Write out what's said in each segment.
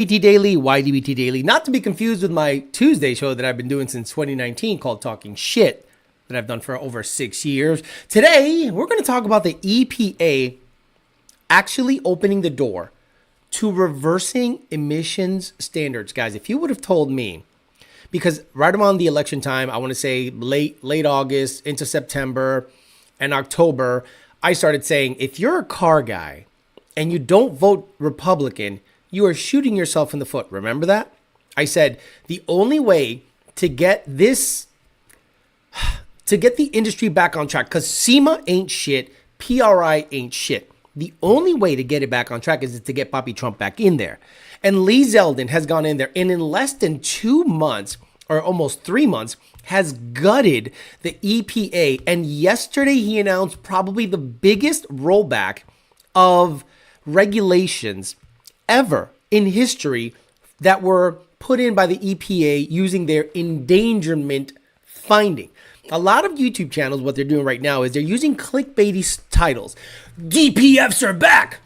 DBT Daily, YDBT Daily, not to be confused with my Tuesday show that I've been doing since 2019 called Talking Shit that I've done for over 6 years. Today, we're going to talk about the EPA actually opening the door to reversing emissions standards. Guys, if you would have told me, because right around the election time, I want to say late August into September and October, I started saying, if you're a car guy and you don't vote Republican, you are shooting yourself in the foot. Remember that? I said the only way to get the industry back on track, because SEMA ain't shit, PRI ain't shit. The only way to get it back on track is to get Papi Trump back in there. And Lee Zeldin has gone in there and in less than 2 months, or almost 3 months, has gutted the EPA. And yesterday he announced probably the biggest rollback of regulations ever in history that were put in by the EPA using their Endangerment Finding. A lot of YouTube channels, what they're doing right now is they're using clickbaity titles. DPFs are back.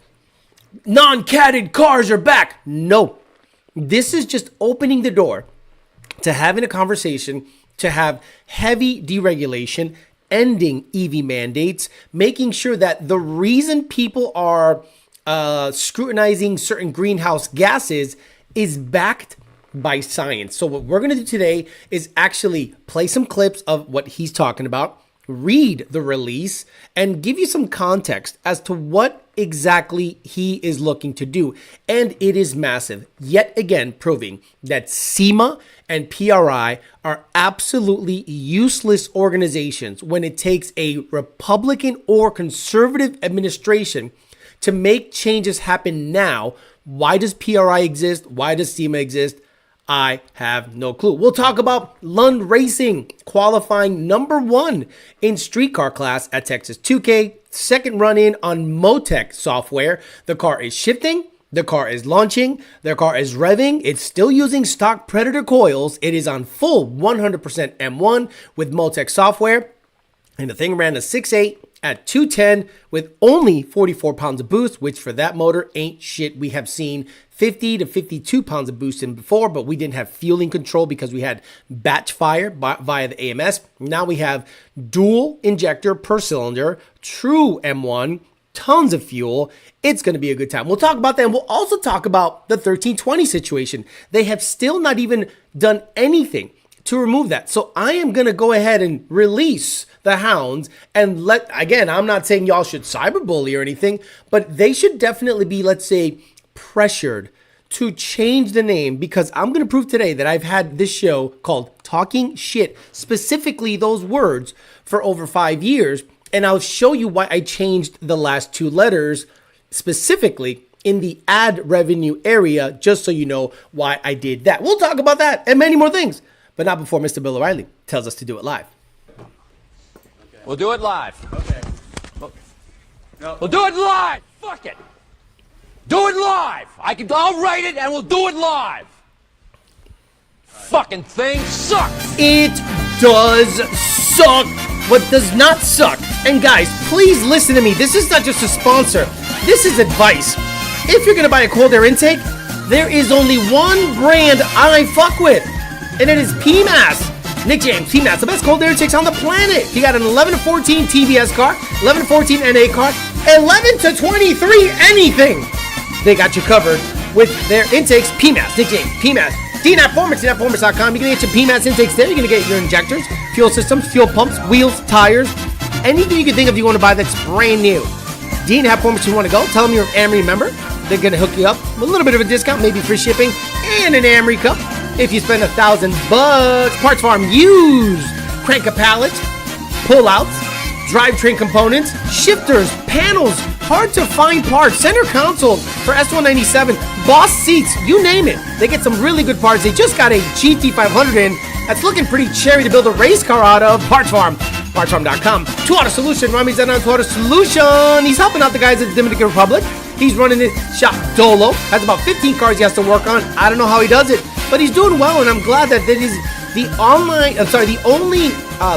Non-catted cars are back. No, this is just opening the door to having a conversation to have heavy deregulation, ending EV mandates, making sure that the reason people are scrutinizing certain greenhouse gases is backed by science. So what we're going to do today is actually play some clips of what he's talking about, read the release, and give you some context as to what exactly he is looking to do. And it is massive, yet again proving that SEMA and PRI are absolutely useless organizations when it takes a Republican or conservative administration to make changes happen now. Why does PRI exist? Why does SEMA exist? I have no clue. We'll talk about Lund Racing qualifying #1 in streetcar class at Texas 2K. Second run-in on Motec software. The car is shifting. The car is launching. The car is revving. It's still using stock Predator coils. It is on full 100% M1 with Motec software. And the thing ran a 6.8 at 210 with only 44 pounds of boost, which for that motor ain't shit. We have seen 50 to 52 pounds of boost in before, but we didn't have fueling control because we had batch fire via the AMS. Now we have dual injector per cylinder, true M1, tons of fuel. It's going to be a good time. We'll talk about that. And we'll also talk about the 1320 situation. They have still not even done anything to remove that. So I am going to go ahead and release the hounds and again, I'm not saying y'all should cyberbully or anything, but they should definitely be, let's say, pressured to change the name, because I'm going to prove today that I've had this show called Talking Shit, specifically those words, for over 5 years. And I'll show you why I changed the last 2 letters specifically in the ad revenue area, just so you know why I did that. We'll talk about that and many more things, but not before Mr. Bill O'Reilly tells us to do it live. We'll do it live. Okay. We'll do it live. Fuck it. Do it live. I'll write it and we'll do it live. Fucking thing sucks. It does suck. What does not suck? And guys, please listen to me. This is not just a sponsor. This is advice. If you're going to buy a cold air intake, there is only one brand I fuck with, and it is Pmas. Nick James, Pmas, the best cold air intakes on the planet. You got an 11 to 14 TVS car, 11 to 14 NA car, 11 to 23 anything. They got you covered with their intakes. Pmas, Nick James, Pmas. DNAPformance, DNAPformance.com. You're going to get your Pmas intakes there. You're going to get your injectors, fuel systems, fuel pumps, wheels, tires, anything you can think of you want to buy that's brand new. DNAPformance, you want to go, tell them you're an Amory member. They're going to hook you up with a little bit of a discount, maybe free shipping, and an Amory cup. If you spend $1,000, Parts Farm used crank a pallet, pull-outs, drivetrain components, shifters, panels, hard to find parts, center console for S197, Boss seats, you name it. They get some really good parts. They just got a GT500 in that's looking pretty cherry to build a race car out of. Parts Farm, partsfarm.com. 2Auto Solution, Rami Zenon, 2Auto Solution. He's helping out the guys at the Dominican Republic. He's running his shop Dolo. Has about 15 cars he has to work on. I don't know how he does it, but he's doing well, and I'm glad that it is the only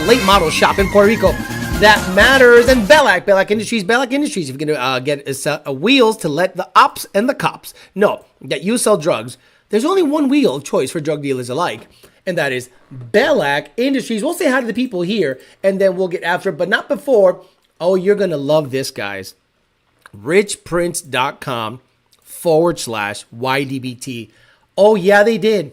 late model shop in Puerto Rico. that matters. And Bellac Industries, if you're going to get a set of wheels to let the ops and the cops know that you sell drugs, there's only one wheel of choice for drug dealers alike, and that is Bellac Industries. We'll say hi to the people here, and then we'll get after it, but not before. Oh, you're going to love this, guys. richprince.com/YDBT. Oh, yeah, they did.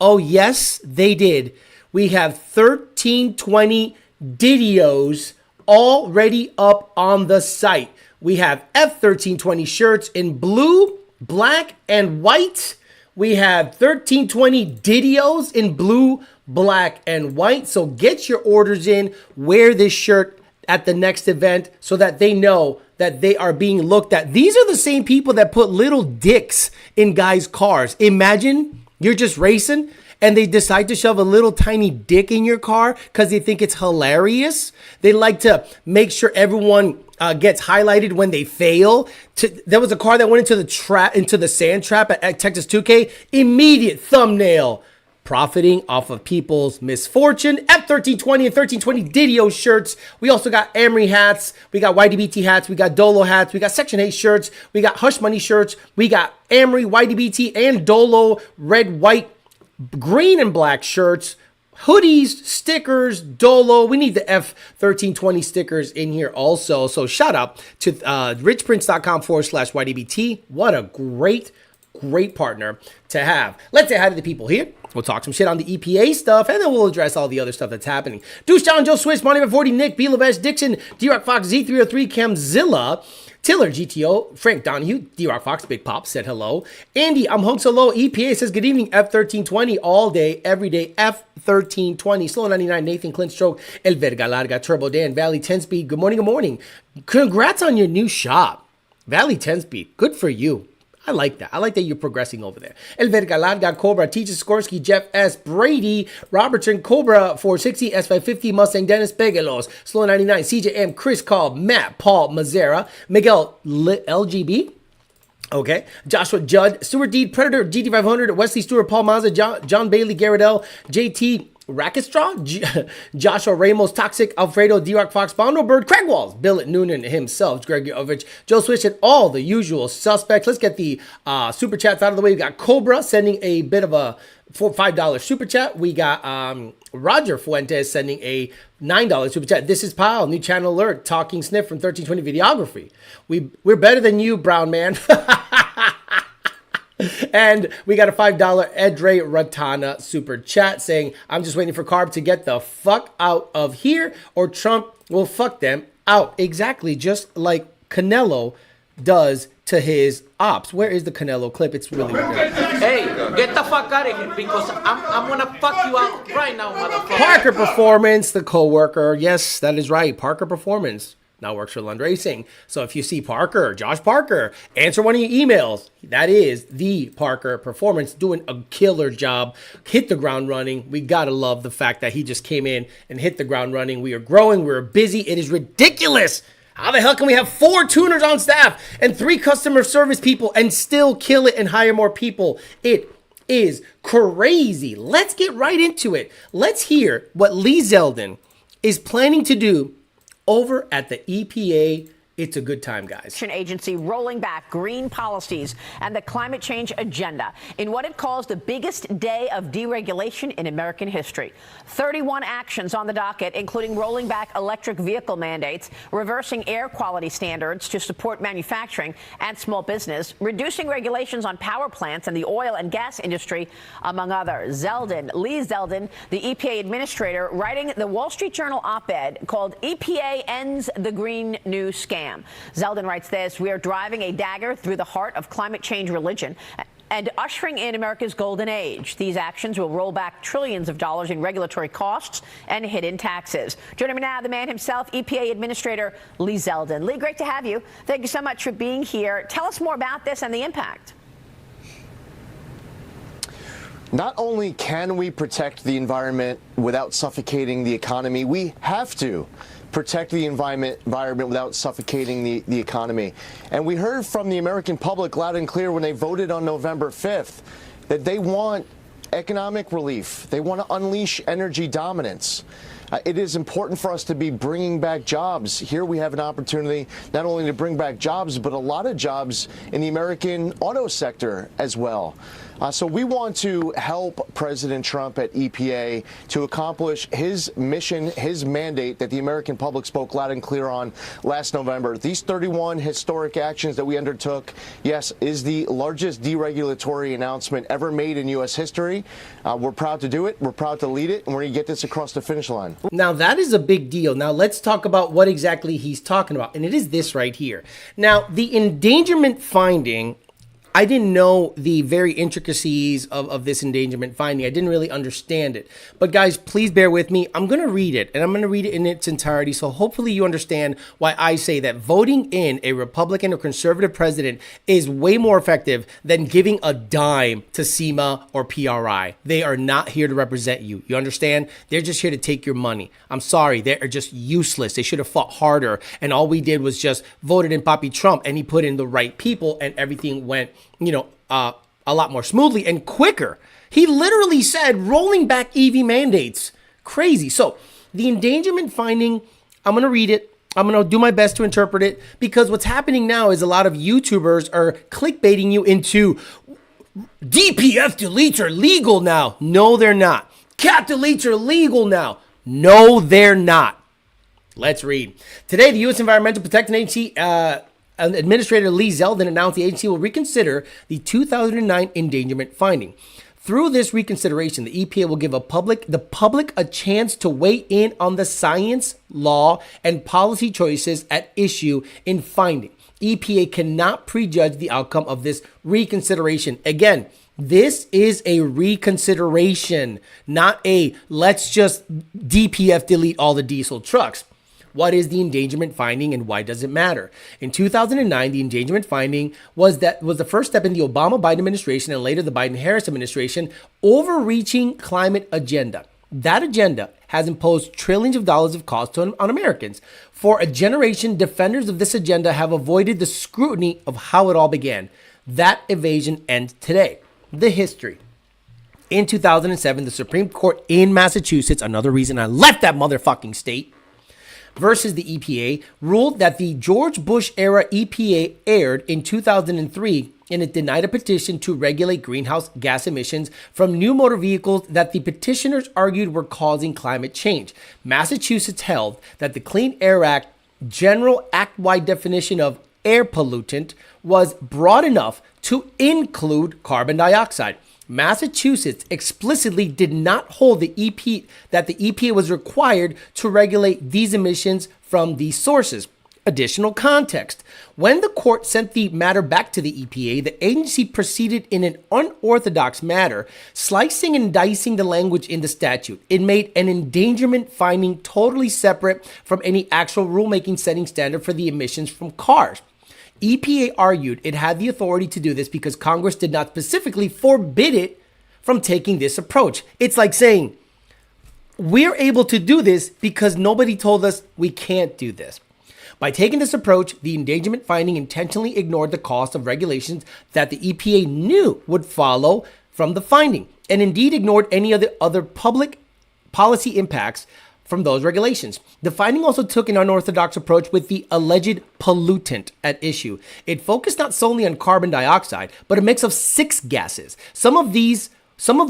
Oh, yes, they did. We have 1320 Didios already up on the site. We have F1320 shirts in blue, black, and white. We have 1320 Didios in blue, black, and white. So get your orders in. Wear this shirt at the next event so that they know that they are being looked at. These are the same people that put little dicks in guys' cars. Imagine you're just racing and they decide to shove a little tiny dick in your car because they think it's hilarious. They like to make sure everyone gets highlighted when they fail. There was a car that went into the sand trap at Texas 2K. Immediate thumbnail. Profiting off of people's misfortune. F1320 and 1320 Didio shirts. We also got Emery hats. We got YDBT hats. We got Dolo hats. We got Section 8 shirts. We got Hush Money shirts. We got Emery, YDBT, and Dolo red, white, green, and black shirts. Hoodies, stickers, Dolo. We need the F1320 stickers in here also. So shout out to richprince.com/YDBT. What a great partner to have. Let's say hi to the people here. We'll talk some shit on the EPA stuff, and then we'll address all the other stuff that's happening. Deuce John, Joe Swiss, Money 40, Nick, B. Lavesh, Dixon, D-Rock Fox, Z303, Camzilla, Tiller, GTO, Frank Donahue, D-Rock Fox, Big Pop said hello. Andy, I'm hung so low. EPA says good evening, F1320, all day, every day, F1320. Slow 99, Nathan Clint Stroke, El Verga Larga, Turbo Dan, Valley 10 Speed, good morning. Congrats on your new shop. Valley 10 Speed, good for you. I like that. I like that you're progressing over there. El Verga Larga, Cobra, Teacher Skorsky, Jeff S. Brady, Robertson, Cobra 460, S550, Mustang, Dennis Begelos, Slow 99, CJM, Chris Cobb, Matt, Paul, Mazzera, Miguel LGB. Okay. Joshua Judd, Stuart Deed, Predator, GT500, Wesley Stewart, Paul Mazza, John Bailey, Garrett L, JT Racketstraw, Joshua Ramos, Toxic, Alfredo, D-Rock Fox, Bondo Bird, Craig Walls, Billet Noonan himself, Greg Ovich, Joe Swish, and all the usual suspects. Let's get the super chats out of the way. We got Cobra sending a bit of a $5 super chat. We got Roger Fuentes sending a $9 super chat. This is Pyle, new channel alert, Talking Sniff from 1320 Videography. We're better than you, brown man. And we got a $5 Edre Ratana super chat saying, I'm just waiting for Carb to get the fuck out of here or Trump will fuck them out. Exactly, just like Canelo does to his ops. Where is the Canelo clip? It's really good. Hey, get the fuck out of here because I'm gonna fuck you out right now, motherfucker. Parker Performance, the co-worker. Yes, that is right. Parker Performance now works for Lund Racing. So if you see Parker, Josh Parker, answer one of your emails. That is the Parker Performance doing a killer job. Hit the ground running. We got to love the fact that he just came in and hit the ground running. We are growing. We're busy. It is ridiculous. How the hell can we have 4 tuners on staff and 3 customer service people and still kill it and hire more people? It is crazy. Let's get right into it. Let's hear what Lee Zeldin is planning to do over at the EPA. It's a good time, guys. Agency rolling back green policies and the climate change agenda in what it calls the biggest day of deregulation in American history. 31 actions on the docket, including rolling back electric vehicle mandates, reversing air quality standards to support manufacturing and small business, reducing regulations on power plants and the oil and gas industry, among others. Lee Zeldin, the EPA administrator, writing the Wall Street Journal op-ed called EPA Ends the Green New Scam. Zeldin writes this: we are driving a dagger through the heart of climate change religion and ushering in America's golden age. These actions will roll back trillions of dollars in regulatory costs and hidden taxes. Joining me now, the man himself, EPA Administrator Lee Zeldin. Lee, great to have you. Thank you so much for being here. Tell us more about this and the impact. Not only can we protect the environment without suffocating the economy, we have to protect the environment without suffocating the economy. And we heard from the American public loud and clear when they voted on November 5th that they want economic relief. They want to unleash energy dominance. It is important for us to be bringing back jobs. Here we have an opportunity not only to bring back jobs, but a lot of jobs in the American auto sector as well. So we want to help President Trump at EPA to accomplish his mission, his mandate that the American public spoke loud and clear on last November. These 31 historic actions that we undertook, yes, is the largest deregulatory announcement ever made in U.S. history. We're proud to do it. We're proud to lead it, and we're going to get this across the finish line. Now, that is a big deal. Now, let's talk about what exactly he's talking about, and it is this right here. Now, the endangerment finding, I didn't know the very intricacies of this endangerment finding. I didn't really understand it. But guys, please bear with me. I'm going to read it, and I'm going to read it in its entirety. So hopefully you understand why I say that voting in a Republican or conservative president is way more effective than giving a dime to SEMA or PRI. They are not here to represent you. You understand? They're just here to take your money. I'm sorry. They are just useless. They should have fought harder. And all we did was just voted in Papi Trump, and he put in the right people, and everything went a lot more smoothly and quicker. He literally said rolling back EV mandates. Crazy. So the endangerment finding, I'm going to read it. I'm going to do my best to interpret it, because what's happening now is a lot of YouTubers are clickbaiting you into DPF deletes are legal now. No, they're not. Cat deletes are legal now. No, they're not. Let's read. Today, the U.S. Environmental Protection Agency Administrator Lee Zeldin announced the agency will reconsider the 2009 endangerment finding. Through this reconsideration, the EPA will give the public a chance to weigh in on the science, law, and policy choices at issue in finding. EPA cannot prejudge the outcome of this reconsideration. Again, this is a reconsideration, not a let's just DPF delete all the diesel trucks. What is the endangerment finding, and why does it matter? In 2009, the endangerment finding was the first step in the Obama-Biden administration and later the Biden-Harris administration overreaching climate agenda. That agenda has imposed trillions of dollars of cost on Americans. For a generation, defenders of this agenda have avoided the scrutiny of how it all began. That evasion ends today. The history. In 2007, the Supreme Court in Massachusetts, another reason I left that motherfucking state, versus the EPA, ruled that the George Bush-era EPA erred in 2003 and it denied a petition to regulate greenhouse gas emissions from new motor vehicles that the petitioners argued were causing climate change. Massachusetts held that the Clean Air Act general act-wide definition of air pollutant was broad enough to include carbon dioxide. Massachusetts explicitly did not hold that the EPA was required to regulate these emissions from these sources. Additional context. When the court sent the matter back to the EPA, the agency proceeded in an unorthodox manner, slicing and dicing the language in the statute. It made an endangerment finding totally separate from any actual rulemaking setting standard for the emissions from cars. EPA argued it had the authority to do this because Congress did not specifically forbid it from taking this approach. It's like saying, we're able to do this because nobody told us we can't do this. By taking this approach, the endangerment finding intentionally ignored the cost of regulations that the EPA knew would follow from the finding, and indeed ignored any other public policy impacts from those regulations. The finding also took an unorthodox approach with the alleged pollutant at issue. It focused not solely on carbon dioxide, but a mix of 6 gases, some of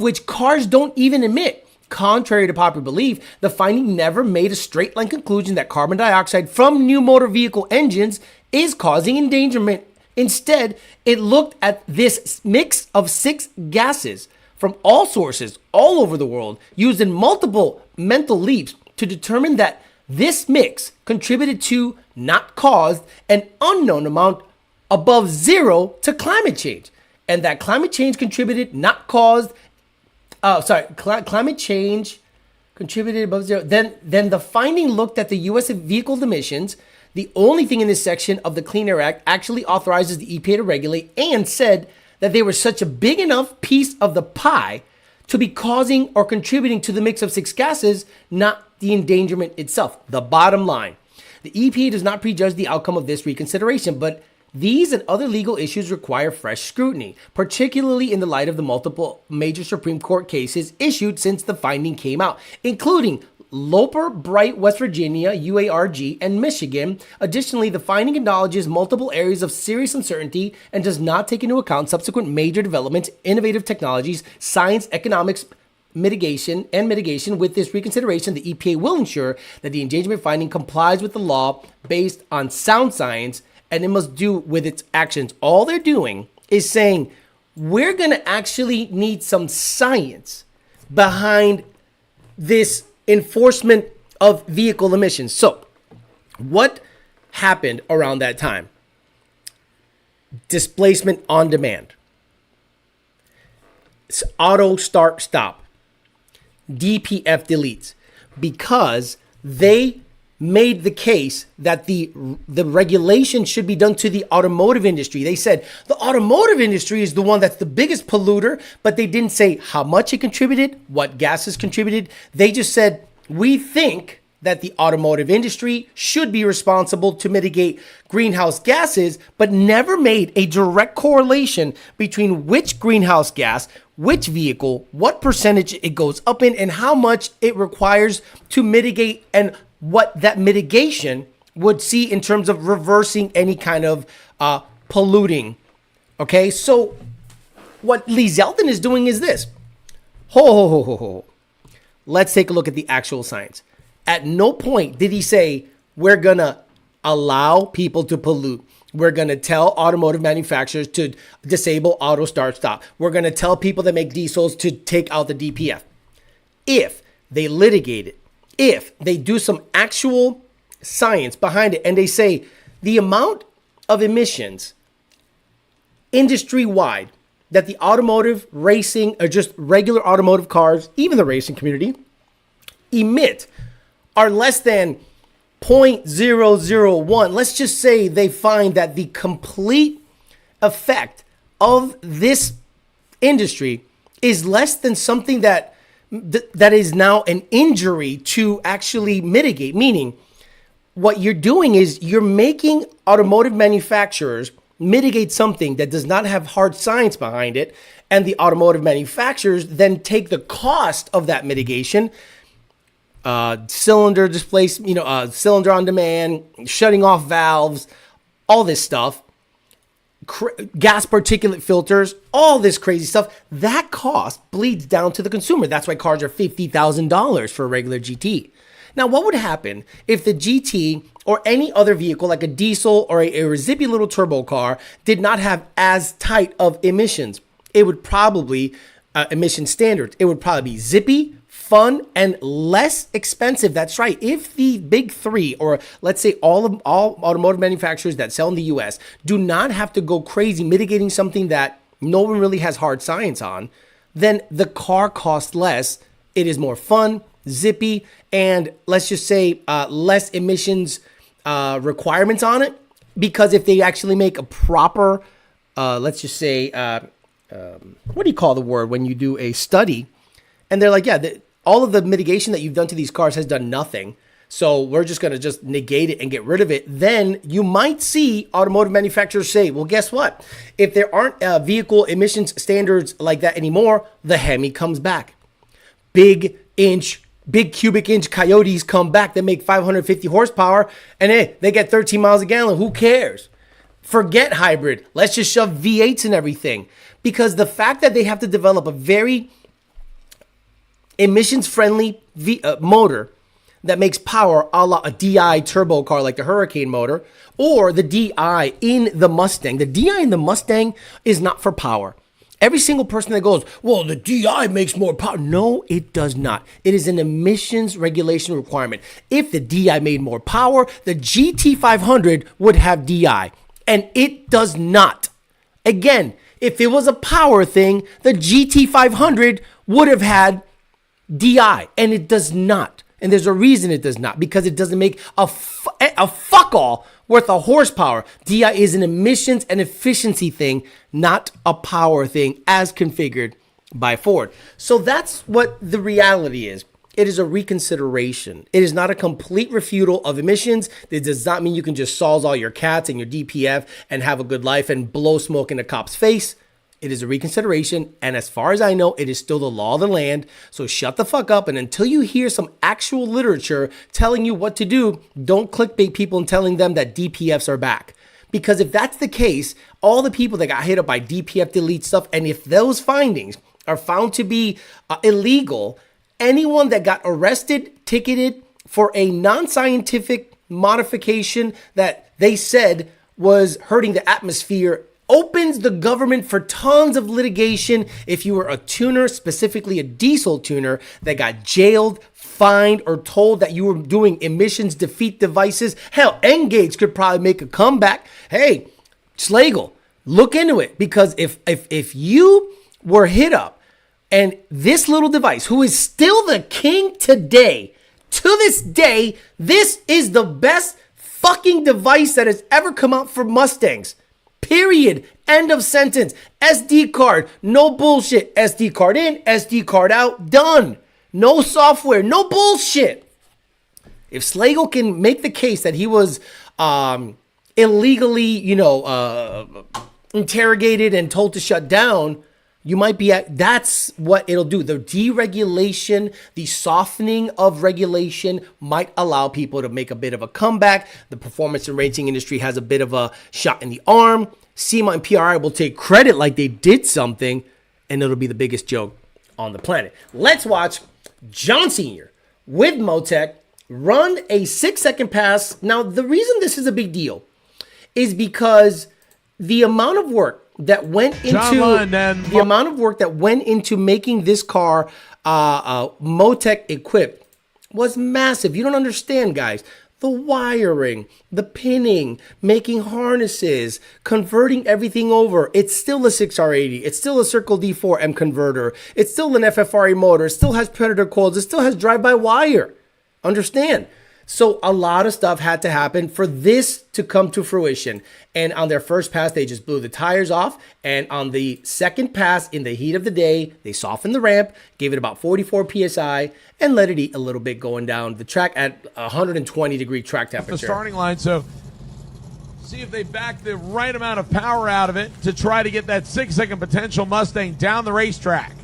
which cars don't even emit. Contrary to popular belief, the finding never made a straight line conclusion that carbon dioxide from new motor vehicle engines is causing endangerment. Instead, it looked at this mix of 6 gases from all sources all over the world, used in multiple mental leaps to determine that this mix contributed to, not caused, an unknown amount above zero to climate change. And that climate change contributed, not caused, climate change contributed above zero. Then the finding looked at the U.S. vehicle emissions. The only thing in this section of the Clean Air Act actually authorizes the EPA to regulate, and said that they were such a big enough piece of the pie to be causing or contributing to the mix of 6 gases, not the endangerment itself. The bottom line, the EPA does not prejudge the outcome of this reconsideration, but These and other legal issues require fresh scrutiny, particularly in the light of the multiple major Supreme Court cases issued since the finding came out, including Loper, Bright, West Virginia, UARG, and Michigan. Additionally, the finding acknowledges multiple areas of serious uncertainty and does not take into account subsequent major developments, innovative technologies, science, economics, mitigation. With this reconsideration, the EPA will ensure that the endangerment finding complies with the law based on sound science, and it must do with its actions. All they're doing is saying, we're going to actually need some science behind this enforcement of vehicle emissions. So, what happened around that time? Displacement on demand. It's auto start stop. DPF deletes. Because they made the case that the regulation should be done to the automotive industry. They said the automotive industry is the one that's the biggest polluter, but they didn't say how much it contributed, what gases contributed. They just said, we think that the automotive industry should be responsible to mitigate greenhouse gases, but never made a direct correlation between which greenhouse gas, which vehicle, what percentage it goes up in, and how much it requires to mitigate, and what that mitigation would see in terms of reversing any kind of polluting. Okay, so what Lee Zeldin is doing is this. Let's take a look at the actual science. At no point did he say, we're going to allow people to pollute. We're going to tell automotive manufacturers to disable auto start stop. We're going to tell people that make diesels to take out the DPF. If they litigate it, if they do some actual science behind it, and they say the amount of emissions industry-wide that the automotive, racing, or just regular automotive cars, even the racing community, emit are less than 0.001. Let's just say they find that the complete effect of this industry is less than something that is now an injury to actually mitigate. Meaning, what you're doing is you're making automotive manufacturers mitigate something that does not have hard science behind it, and the automotive manufacturers then take the cost of that mitigation, cylinder displacement, cylinder on demand, shutting off valves, all this stuff, gas particulate filters, all this crazy stuff. That cost bleeds down to the consumer. That's why cars are $50,000 for a regular GT. Now, what would happen if the GT or any other vehicle like a diesel or a zippy little turbo car did not have as tight of emissions? It would probably, emission standards, it would probably be zippy, fun, and less expensive. That's right. If the big three, or let's say all automotive manufacturers that sell in the US, do not have to go crazy mitigating something that no one really has hard science on, then the car costs less. It is more fun, zippy, and let's just say less emissions requirements on it. Because if they actually make a proper, let's just say, what do you call the word when you do a study? And they're like, yeah, all of the mitigation that you've done to these cars has done nothing. So we're just going to just negate it and get rid of it. Then you might see automotive manufacturers say, well, guess what? If there aren't vehicle emissions standards like that anymore, the Hemi comes back. Big cubic inch Coyotes come back. They make 550 horsepower and hey, they get 13 miles a gallon. Who cares? Forget hybrid. Let's just shove V8s and everything. Because the fact that they have to develop a very emissions-friendly motor that makes power a la a DI turbo car like the Hurricane motor, or the DI in the Mustang. The DI in the Mustang is not for power. Every single person that goes, well, the DI makes more power. No, it does not. It is an emissions regulation requirement. If the DI made more power, the GT500 would have DI, and it does not. Again, if it was a power thing, the GT500 would have had DI, and it does not. And there's a reason it does not, because it doesn't make a fuck all worth of horsepower. DI is an emissions and efficiency thing, not a power thing as configured by Ford. So that's what the reality is. It is a reconsideration. It is not a complete refutal of emissions. It does not mean you can just solve all your cats and your DPF and have a good life and blow smoke in a cop's face. It is a reconsideration. And as far as I know, it is still the law of the land. So shut the fuck up. And until you hear some actual literature telling you what to do, don't clickbait people and telling them that DPFs are back. Because if that's the case, all the people that got hit up by DPF delete stuff, and if those findings are found to be illegal, anyone that got arrested, ticketed for a non-scientific modification that they said was hurting the atmosphere opens the government for tons of litigation. If you were a tuner, specifically a diesel tuner, that got jailed, fined, or told that you were doing emissions defeat devices, hell, Engage could probably make a comeback. Hey, Slagle, look into it, because if you were hit up and this little device, who is still the king today, to this day, this is the best fucking device that has ever come out for Mustangs. Period. End of sentence. SD card. No bullshit. SD card in, SD card out. Done. No software. No bullshit. If Slagle can make the case that he was illegally, interrogated and told to shut down, you might be that's what it'll do. The deregulation, the softening of regulation might allow people to make a bit of a comeback. The performance and racing industry has a bit of a shot in the arm. SEMA and PRI will take credit like they did something, and it'll be the biggest joke on the planet. Let's watch John Sr. with Motec run a 6-second pass. Now, the reason this is a big deal is because the amount of work that went into making this car Motec equipped was massive. You don't understand, guys. The wiring, the pinning, making harnesses, converting everything over. It's still a 6R80. It's still a Circle D4M converter. It's still an FFRE motor. It still has Predator coils. It still has drive-by-wire. Understand? So a lot of stuff had to happen for this to come to fruition. And on their first pass, they just blew the tires off. And on the second pass, in the heat of the day, they softened the ramp, gave it about 44 PSI, and let it eat a little bit going down the track at 120-degree track temperature. The starting line, so see if they back the right amount of power out of it to try to get that 6-second potential Mustang down the racetrack.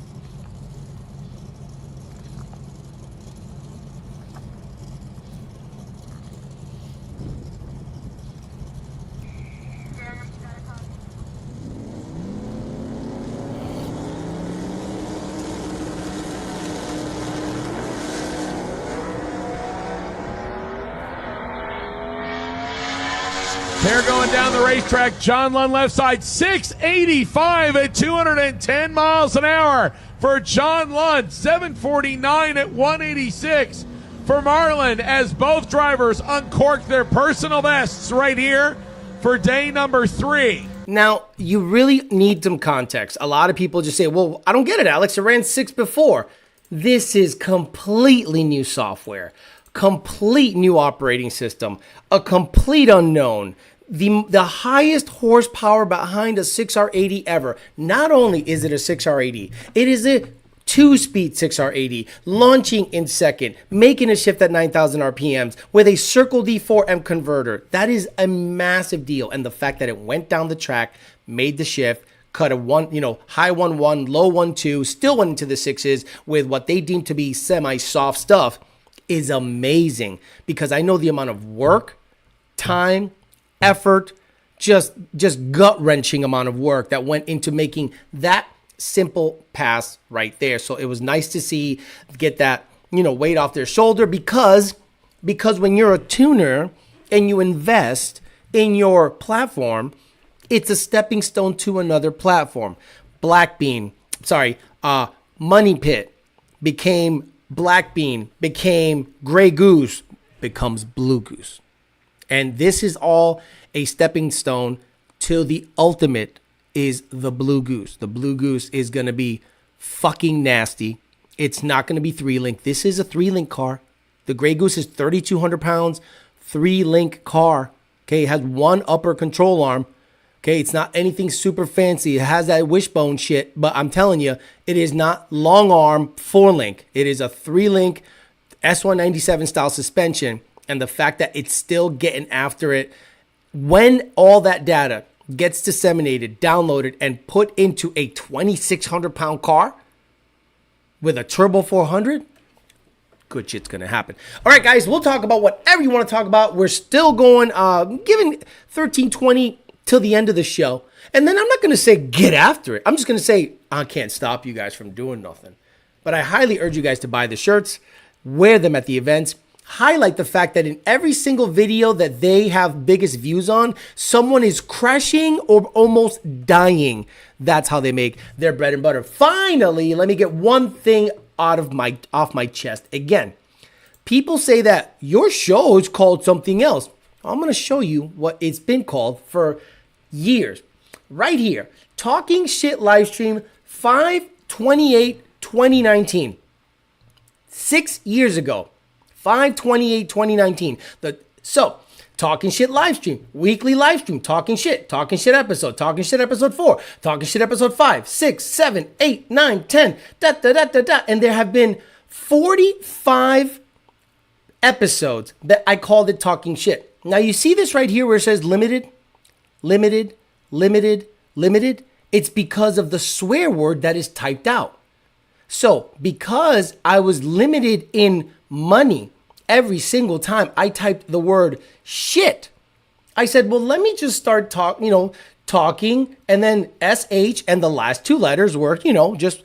They're going down the racetrack. John Lund left side, 685 at 210 miles an hour for John Lund, 749 at 186 for Marlin, as both drivers uncork their personal bests right here for day number 3. Now, you really need some context. A lot of people just say, well, I don't get it, Alex. It ran 6 before. This is completely new software, complete new operating system, a complete unknown. The highest horsepower behind a 6R80 ever. Not only is it a 6R80, it is a 2-speed 6R80, launching in second, making a shift at 9,000 RPMs with a Circle D4M converter. That is a massive deal. And the fact that it went down the track, made the shift, cut a high 1-1, low 1-2, still went into the 6s with what they deem to be semi-soft stuff is amazing, because I know the amount of work, time, effort, just gut-wrenching amount of work that went into making that simple pass right there. So it was nice to see get that, weight off their shoulder, because when you're a tuner and you invest in your platform, it's a stepping stone to another platform. Money Pit became Black Bean, became Gray Goose, becomes Blue Goose. And this is all a stepping stone to the ultimate is the Blue Goose. The Blue Goose is going to be fucking nasty. It's not going to be 3-link. This is a 3-link car. The Gray Goose is 3,200 pounds, 3-link car. Okay, it has one upper control arm. Okay, it's not anything super fancy. It has that wishbone shit, but I'm telling you, it is not long arm 4-link. It is a 3-link S197 style suspension, and the fact that it's still getting after it, when all that data gets disseminated, downloaded, and put into a 2,600 pound car with a turbo 400, good shit's gonna happen. All right, guys, we'll talk about whatever you want to talk about. We're still going, giving 1320 till the end of the show. And then I'm not gonna say get after it. I'm just gonna say I can't stop you guys from doing nothing. But I highly urge you guys to buy the shirts, wear them at the events, highlight the fact that in every single video that they have biggest views on, someone is crashing or almost dying. That's how they make their bread and butter. Finally, let me get one thing off my chest. Again, people say that your show is called something else. I'm going to show you what it's been called for years. Right here, Talking Shit Livestream 5/28/2019. 6 years ago. 5/28/2019. So, Talking Shit Livestream, weekly livestream, Talking Shit episode 4, Talking Shit episode 5, 6, 7, 8, 9, 10, and there have been 45 episodes that I called it Talking Shit. Now you see this right here where it says limited. It's because of the swear word that is typed out. So, because I was limited in money every single time I typed the word shit, I said, well, let me just start talking, and then SH and the last two letters were, just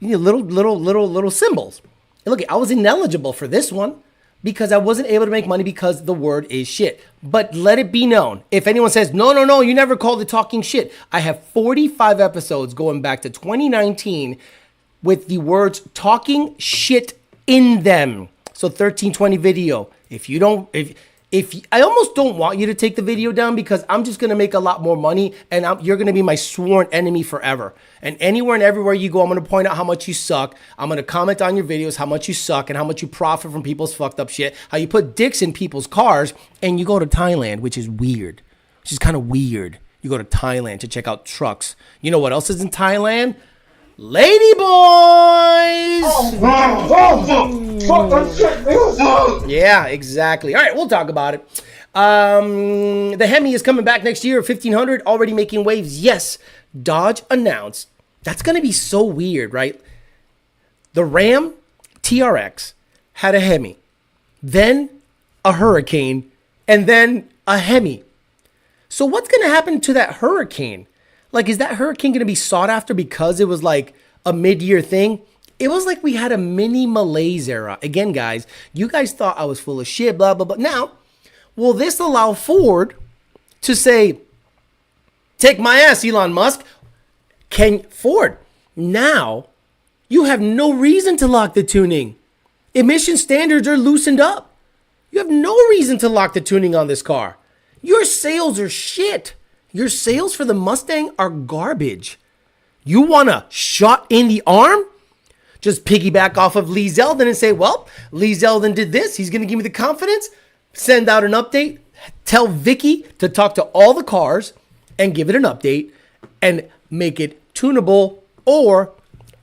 little symbols. And look, I was ineligible for this one because I wasn't able to make money because the word is shit. But let it be known, if anyone says, no, you never called it Talking Shit, I have 45 episodes going back to 2019 with the words talking shit in them. So 1320 video. If I almost don't want you to take the video down because I'm just going to make a lot more money and you're going to be my sworn enemy forever. And anywhere and everywhere you go, I'm going to point out how much you suck. I'm going to comment on your videos, how much you suck and how much you profit from people's fucked up shit. How you put dicks in people's cars and you go to Thailand, which is weird. Which is kind of weird. You go to Thailand to check out trucks. You know what else is in Thailand? Lady boys! Yeah, exactly. All right, we'll talk about it. The Hemi is coming back next year, 1,500, already making waves. Yes, Dodge announced. That's going to be so weird, right? The Ram TRX had a Hemi, then a Hurricane, and then a Hemi. So what's going to happen to that Hurricane? Like, is that Hurricane going to be sought after because it was like a mid-year thing? It was like we had a mini malaise era. Again, guys, you guys thought I was full of shit, blah, blah, blah. Now, will this allow Ford to say, take my ass, Elon Musk? Can Ford, now you have no reason to lock the tuning. Emission standards are loosened up. You have no reason to lock the tuning on this car. Your sales are shit. Your sales for the Mustang are garbage. You want a shot in the arm? Just piggyback off of Lee Zeldin and say, well, Lee Zeldin did this. He's going to give me the confidence. Send out an update. Tell Vicky to talk to all the cars and give it an update and make it tunable, or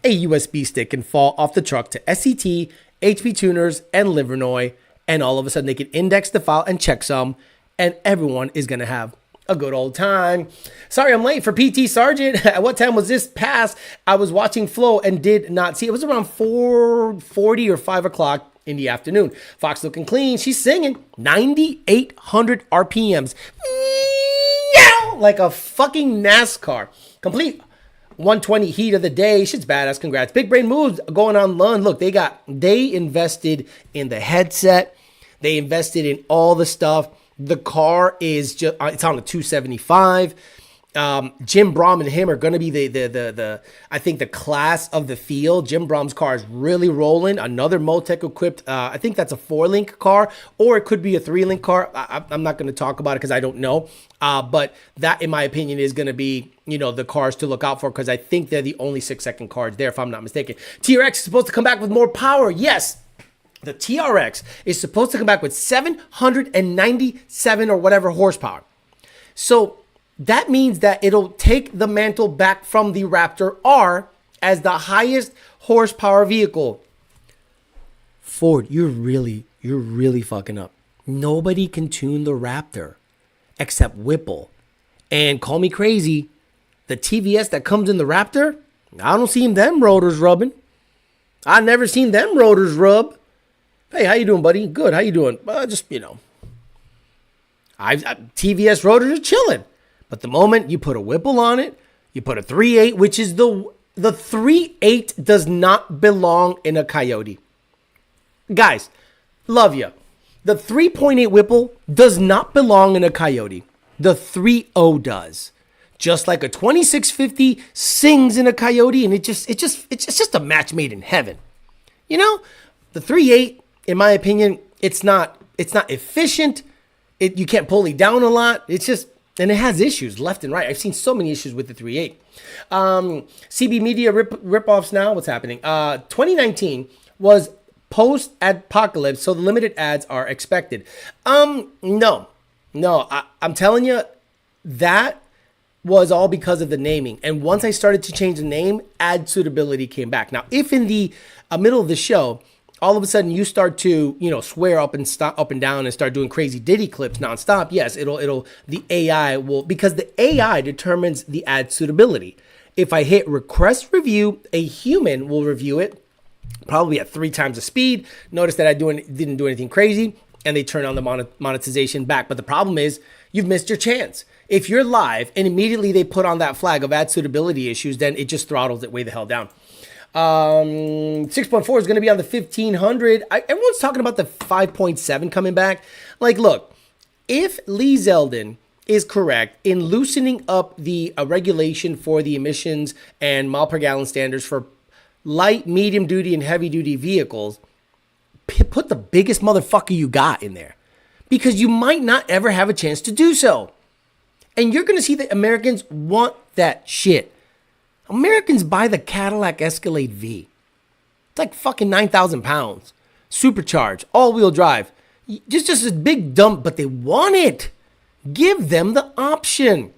a USB stick can fall off the truck to SCT, HP Tuners, and Livernois. And all of a sudden they can index the file and checksum, and everyone is going to have a good old time. Sorry, I'm late for PT Sergeant. At what time was this pass? I was watching Flow and did not see. It was around 4:40 or 5 o'clock in the afternoon. Fox looking clean. She's singing 9,800 RPMs. Like a fucking NASCAR. Complete 120 heat of the day. Shit's badass. Congrats. Big brain moves going on Lund. Look, they invested in the headset. They invested in all the stuff. The car is just, it's on a 275. Jim Brom and him are going to be the I think the class of the field. Jim Brom's car is really rolling. Another Motec equipped, I think that's a 4-link car, or it could be a 3-link car. I'm not going to talk about it because I don't know. But that, in my opinion, is going to be, the cars to look out for, because I think they're the only 6-second cars there, if I'm not mistaken. TRX is supposed to come back with more power. Yes. The TRX is supposed to come back with 797 or whatever horsepower. So that means that it'll take the mantle back from the Raptor R as the highest horsepower vehicle Ford, you're really fucking up. Nobody can tune the Raptor except Whipple. And call me crazy, the TVS that comes in the Raptor, I don't see them rotors rubbing. I never seen them rotors rub. Hey, how you doing, buddy? Good. How you doing? Just, TVS rotors are chilling. But the moment you put a Whipple on it, you put a 3.8, which is the 3.8 does not belong in a Coyote. Guys, love you. The 3.8 Whipple does not belong in a Coyote. The 3.0 does. Just like a 2650 sings in a Coyote, and it's just a match made in heaven. The 3.8, in my opinion, it's not efficient. You can't pull it down a lot. And it has issues left and right. I've seen so many issues with the 3.8. CB Media rip-offs now. What's happening? 2019 was post-apocalypse, so the limited ads are expected. No. I'm telling you, that was all because of the naming. And once I started to change the name, ad suitability came back. Now, if in the middle of the show, all of a sudden you start to, swear up and down and start doing crazy Diddy clips nonstop, yes, the AI will, because the AI determines the ad suitability. If I hit request review, a human will review it, probably at 3 times the speed. Notice that I didn't do anything crazy, and they turn on the monetization back. But the problem is, you've missed your chance. If you're live and immediately they put on that flag of ad suitability issues, then it just throttles it way the hell down. 6.4 is going to be on the 1500. Everyone's talking about the 5.7 coming back. Like, look, if Lee Zeldin is correct in loosening up the regulation for the emissions and mile per gallon standards for light, medium duty, and heavy duty vehicles, put the biggest motherfucker you got in there, because you might not ever have a chance to do so. And you're going to see that Americans want that shit. Americans buy the Cadillac Escalade V. It's like fucking 9,000 pounds. Supercharged, all-wheel drive. Just a big dump, but they want it. Give them the option.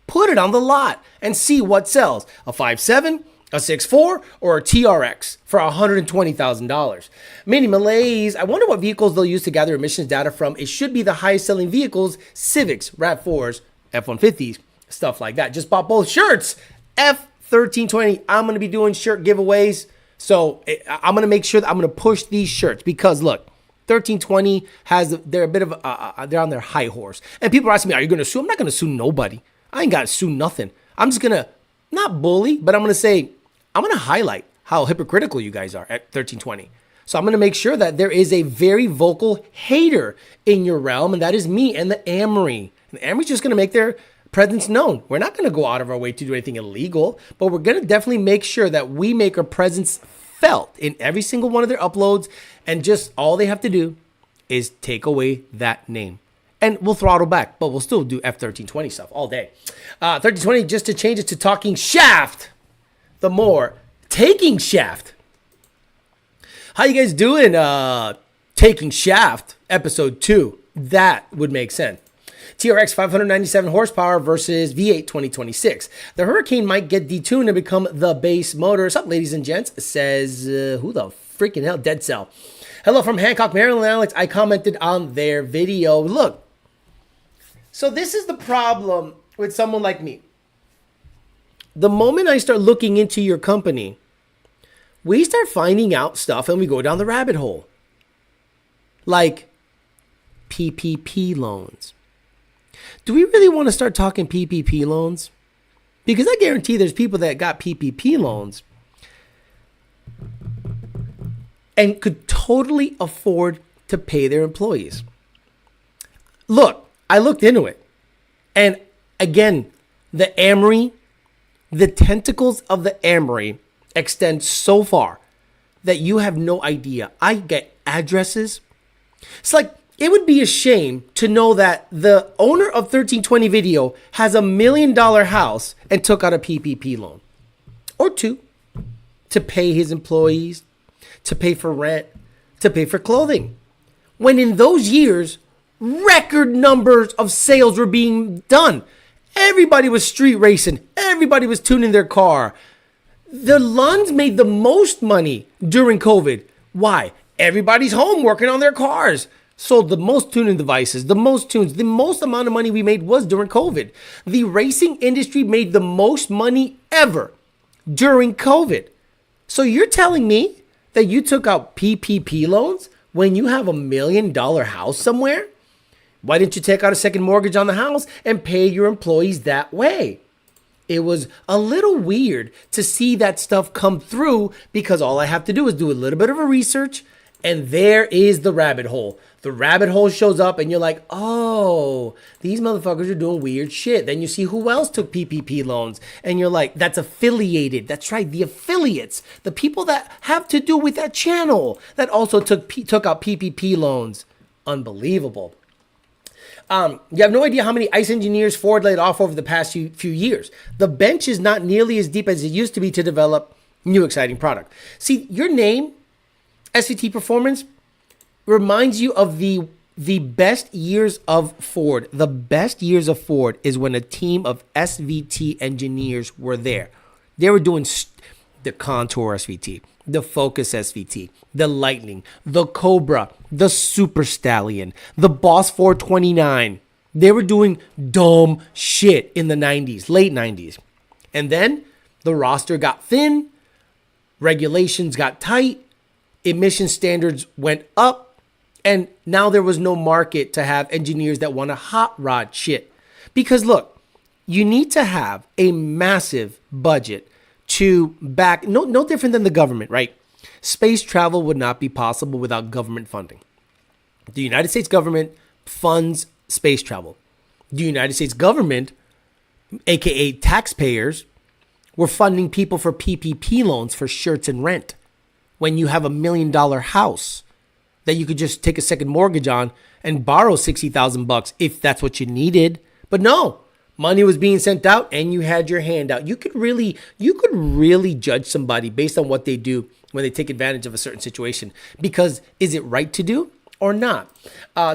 Put it on the lot and see what sells. A 5.7, a 6.4, or a TRX for $120,000. Mini Malaise, I wonder what vehicles they'll use to gather emissions data from. It should be the highest selling vehicles, Civics, RAV4s, F-150s, stuff like that. Just bought both shirts. F1320, I'm going to be doing shirt giveaways. So I'm going to make sure that I'm going to push these shirts, because look, 1320 they're a bit of they're on their high horse. And people are asking me, are you going to sue? I'm not going to sue nobody. I ain't got to sue nothing. I'm just going to not bully, but I'm going to say, I'm going to highlight how hypocritical you guys are at 1320. So I'm going to make sure that there is a very vocal hater in your realm, and that is me and the Amory. And the Amory's just going to make their presence known. We're not going to go out of our way to do anything illegal, but we're going to definitely make sure that we make our presence felt in every single one of their uploads, and just all they have to do is take away that name. And we'll throttle back, but we'll still do F1320 stuff all day. 1320, just to change it to talking shaft, the more taking shaft. How you guys doing? Taking shaft, episode 2. That would make sense. TRX 597 horsepower versus V8 2026. The Hurricane might get detuned and become the base motor. What's up, ladies and gents? Says, who the freaking hell? Dead Cell. Hello from Hancock, Maryland, Alex. I commented on their video. Look, so this is the problem with someone like me. The moment I start looking into your company, we start finding out stuff and we go down the rabbit hole. Like PPP loans. Do we really want to start talking PPP loans? Because I guarantee there's people that got PPP loans and could totally afford to pay their employees. Look, I looked into it. And again, the Amory, the tentacles of the Amory extend so far that you have no idea. I get addresses. It's like, it would be a shame to know that the owner of 1320 Video has $1 million house and took out a PPP loan or two to pay his employees, to pay for rent, to pay for clothing. When in those years, record numbers of sales were being done. Everybody was street racing. Everybody was tuning their car. The Lunds made the most money during COVID. Why? Everybody's home working on their cars. Sold the most tuning devices, the most tunes, the most amount of money we made was during COVID. The racing industry made the most money ever during COVID. So you're telling me that you took out PPP loans when you have $1 million house somewhere? Why didn't you take out a second mortgage on the house and pay your employees that way? It was a little weird to see that stuff come through because all I have to do is do a little bit of a research and there is the rabbit hole. The rabbit hole shows up and you're like, oh, these motherfuckers are doing weird shit. Then you see who else took PPP loans and you're like, that's affiliated. That's right, the affiliates, the people that have to do with that channel that also took out PPP loans. Unbelievable. You have no idea how many ICE engineers Ford laid off over the past few years. The bench is not nearly as deep as it used to be to develop new exciting product. See, your name, SVT Performance, reminds you of the best years of Ford. The best years of Ford is when a team of SVT engineers were there. They were doing the Contour SVT, the Focus SVT, the Lightning, the Cobra, the Super Stallion, the Boss 429. They were doing dumb shit in the 90s, late 90s. And then the roster got thin, regulations got tight, emission standards went up, and now there was no market to have engineers that want to hot rod shit. Because look, you need to have a massive budget to back, no different than the government, right? Space travel would not be possible without government funding. The United States government funds space travel. The United States government, aka taxpayers, were funding people for PPP loans for shirts and rent. When you have $1 million house that you could just take a second mortgage on and borrow $60,000 if that's what you needed. But no, money was being sent out and you had your hand out. You could really judge somebody based on what they do when they take advantage of a certain situation. Because is it right to do or not?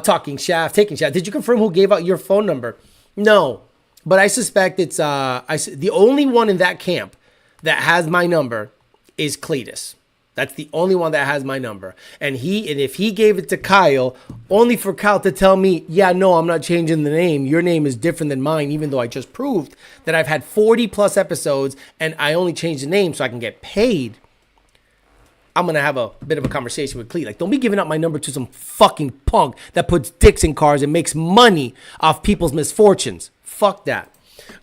Taking shaft. Did you confirm who gave out your phone number? No, but I suspect it's the only one in that camp that has my number is Cletus. That's the only one that has my number. And if he gave it to Kyle, only for Kyle to tell me, yeah, no, I'm not changing the name. Your name is different than mine, even though I just proved that I've had 40 plus episodes and I only changed the name so I can get paid. I'm going to have a bit of a conversation with Clee. Like, don't be giving out my number to some fucking punk that puts dicks in cars and makes money off people's misfortunes. Fuck that.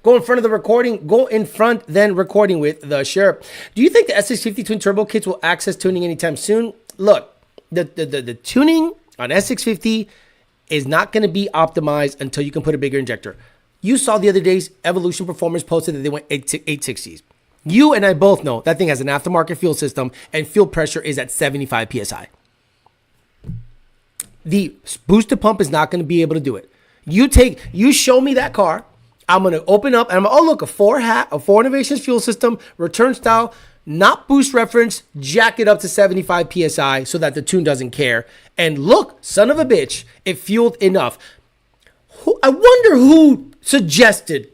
Go in front of the recording. Go in front, then recording with the Sherp. Do you think the S650 twin turbo kits will access tuning anytime soon? Look, the tuning on S650 is not going to be optimized until you can put a bigger injector. You saw the other day's Evolution Performance posted that they went 860s. You and I both know that thing has an aftermarket fuel system and fuel pressure is at 75 PSI. The booster pump is not going to be able to do it. You show me that car. I'm going to open up and look, a 4 Innovations fuel system, return style, not boost reference, jack it up to 75 PSI so that the tune doesn't care. And look, son of a bitch, it fueled enough. I wonder who suggested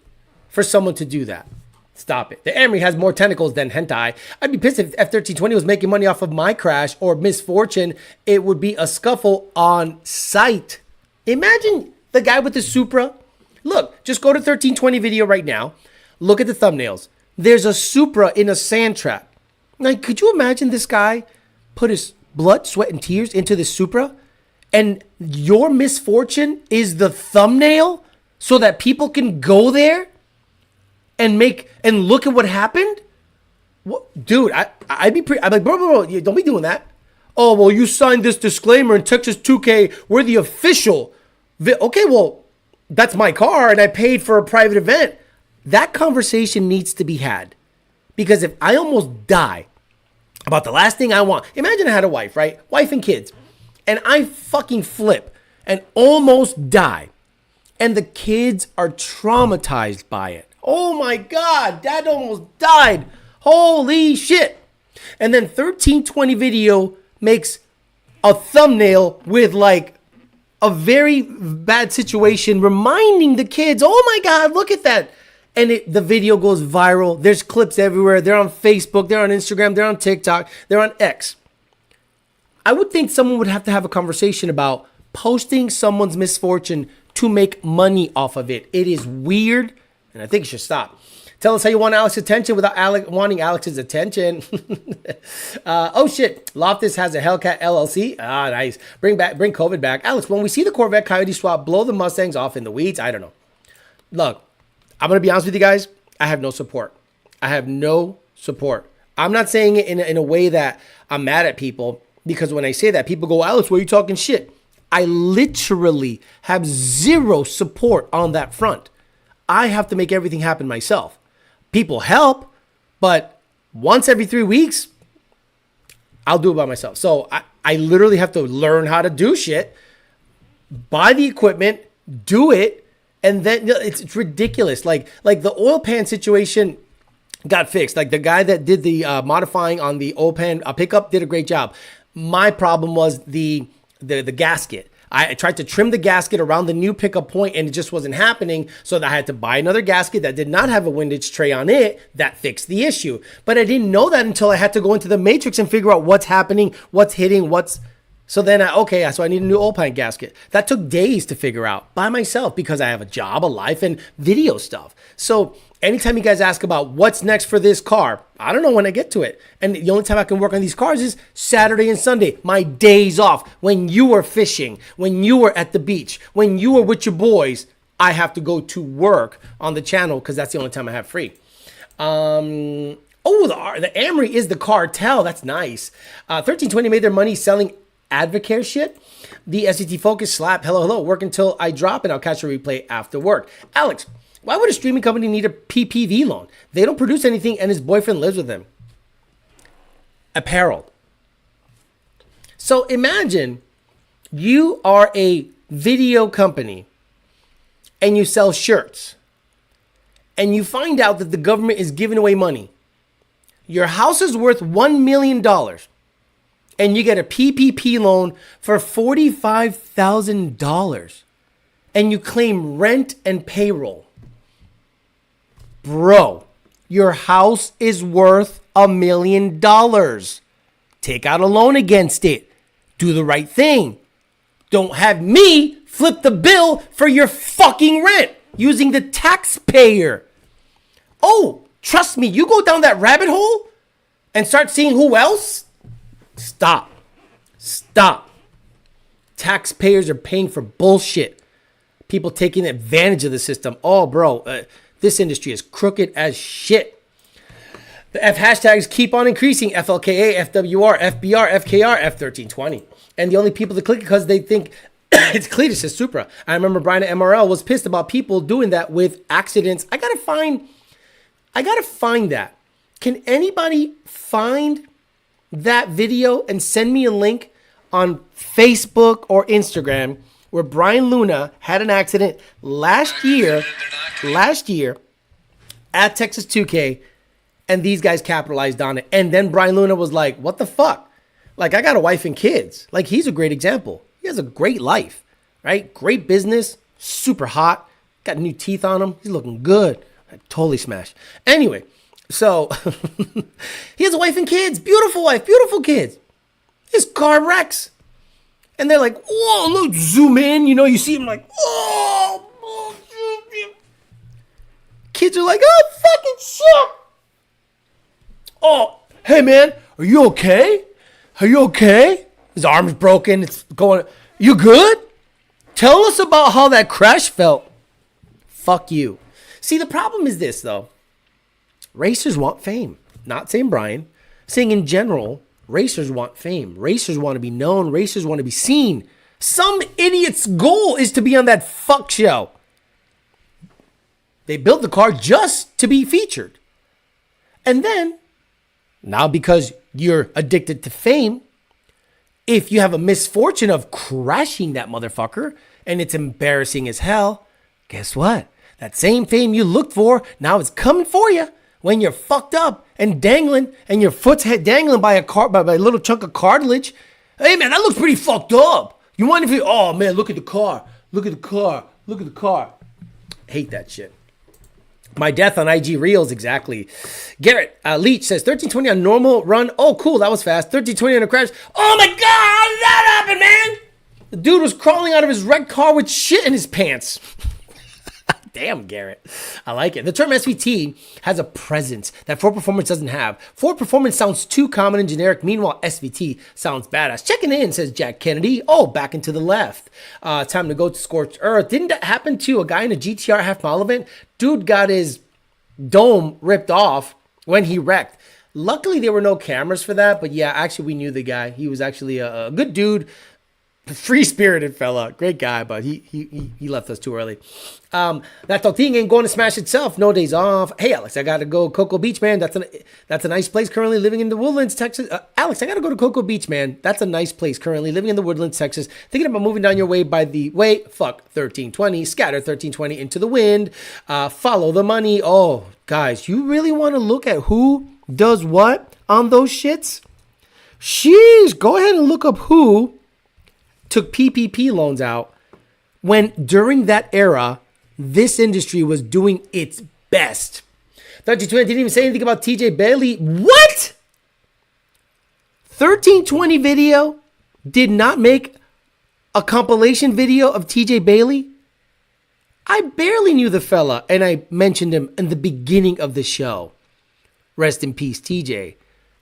for someone to do that. Stop it. The Emery has more tentacles than hentai. I'd be pissed if F-1320 was making money off of my crash or misfortune. It would be a scuffle on sight. Imagine the guy with the Supra. Look, just go to 1320 video right now. Look at the thumbnails. There's a Supra in a sand trap. Like, could you imagine this guy put his blood, sweat, and tears into this Supra? And your misfortune is the thumbnail so that people can go there and look at what happened? What, dude, I'd be I'm like, bro, don't be doing that. Oh, well, you signed this disclaimer in Texas 2K. We're the official. Okay, well, that's my car and I paid for a private event. That conversation needs to be had. Because if I almost die about the last thing I want, imagine I had a wife, right? Wife and kids. And I fucking flip and almost die. And the kids are traumatized by it. Oh my God, dad almost died. Holy shit. And then 1320 video makes a thumbnail with like a very bad situation, reminding the kids, oh my God, look at that. And the video goes viral. There's clips everywhere. They're on Facebook, they're on Instagram, they're on TikTok, they're on X. I would think someone would have to have a conversation about posting someone's misfortune to make money off of it. It is weird, and I think it should stop. Tell us how you want Alex's attention without wanting Alex's attention. Oh shit, Loftus has a Hellcat LLC. Ah, nice. Bring COVID back. Alex, when we see the Corvette Coyote swap blow the Mustangs off in the weeds, I don't know. Look, I'm going to be honest with you guys. I have no support. I have no support. I'm not saying it in a way that I'm mad at people, because when I say that, people go, Alex, why are you talking shit? I literally have zero support on that front. I have to make everything happen myself. People help, but once every 3 weeks, I'll do it by myself. So I literally have to learn how to do shit, buy the equipment, do it, and then it's ridiculous. Like the oil pan situation got fixed. Like the guy that did the modifying on the oil pan pickup did a great job. My problem was the gasket. I tried to trim the gasket around the new pickup point and it just wasn't happening. So I had to buy another gasket that did not have a windage tray on it. That fixed the issue. But I didn't know that until I had to go into the matrix and figure out what's happening, what's hitting, so then so I need a new oil pan gasket. That took days to figure out by myself because I have a job, a life, and video stuff. So anytime you guys ask about what's next for this car, I don't know when I get to it. And the only time I can work on these cars is Saturday and Sunday, my days off. When you were fishing, when you were at the beach, when you were with your boys, I have to go to work on the channel because that's the only time I have free. The Amory is the cartel. That's nice. 1320 made their money selling Advocare shit. The SVT Focus slap. Hello. Work until I drop and I'll catch a replay after work. Alex, why would a streaming company need a PPV loan? They don't produce anything and his boyfriend lives with him. Apparel. So imagine you are a video company and you sell shirts and you find out that the government is giving away money. Your house is worth $1 million and you get a PPP loan for $45,000 and you claim rent and payroll. Bro, your house is worth $1 million. Take out a loan against it. Do the right thing. Don't have me flip the bill for your fucking rent using the taxpayer. Oh, trust me, you go down that rabbit hole and start seeing who else? Stop. Taxpayers are paying for bullshit. People taking advantage of the system. Oh, bro, this industry is crooked as shit. The F hashtags keep on increasing. FLKA, FWR, FBR, FKR, F1320. And the only people that click it because they think it's Cletus' Supra. I remember Brian at MRL was pissed about people doing that with accidents. I gotta find that. Can anybody find that video and send me a link on Facebook or Instagram where Brian Luna had an accident last year at Texas 2K, and these guys capitalized on it. And then Brian Luna was like, what the fuck? Like, I got a wife and kids. Like, he's a great example. He has a great life, right? Great business, super hot, got new teeth on him. He's looking good. I totally smashed. Anyway, so he has a wife and kids, beautiful wife, beautiful kids. His car wrecks. And they're like, whoa, look, zoom in. You know, you see him like, oh, kids are like, oh, fucking shit. Oh, hey, man, are you okay? Are you okay? His arm's broken. It's going, you good? Tell us about how that crash felt. Fuck you. See, the problem is this, though. Racers want fame. Not saying Brian. Saying in general, racers want fame. Racers want to be known. Racers want to be seen. Some idiot's goal is to be on that fuck show. They built the car just to be featured. And then, now because you're addicted to fame, if you have a misfortune of crashing that motherfucker and it's embarrassing as hell, guess what? That same fame you looked for, now it's coming for you when you're fucked up and dangling and your foot's head dangling by a little chunk of cartilage. Hey, man, that looks pretty fucked up. You mind if you, oh, man, look at the car. Look at the car. Look at the car. Hate that shit. My death on IG Reels, exactly. Garrett Leach says 1320 on normal run. Oh, cool, that was fast. 1320 on a crash. Oh my God, how did that happen, man? The dude was crawling out of his red car with shit in his pants. Damn, Garrett. I like it. The term SVT has a presence that Ford Performance doesn't have. Ford Performance sounds too common and generic. Meanwhile, SVT sounds badass. Checking in, says Jack Kennedy. Oh, back and to the left. Time to go to Scorched Earth. Didn't that happen to a guy in a GTR half-mile event? Dude got his dome ripped off when he wrecked. Luckily, there were no cameras for that. But yeah, actually, we knew the guy. He was actually a good dude. Free-spirited fella, great guy, but he left us too early. That thing ain't going to smash itself. No days off. Hey, Alex, I gotta go Cocoa Beach, man. That's a nice place. Currently living in the Woodlands, Texas. Alex, I gotta go to Cocoa Beach, man. That's a nice place. Currently living in the Woodlands, Texas. Thinking about moving down your way by the way. Fuck 1320. Scatter 1320 into the wind. Follow the money. Oh, guys, you really want to look at who does what on those shits? Sheesh, go ahead and look up who took PPP loans out when during that era, this industry was doing its best. 1320 didn't even say anything about TJ Bailey. What? 1320 video did not make a compilation video of TJ Bailey? I barely knew the fella, and I mentioned him in the beginning of the show. Rest in peace, TJ.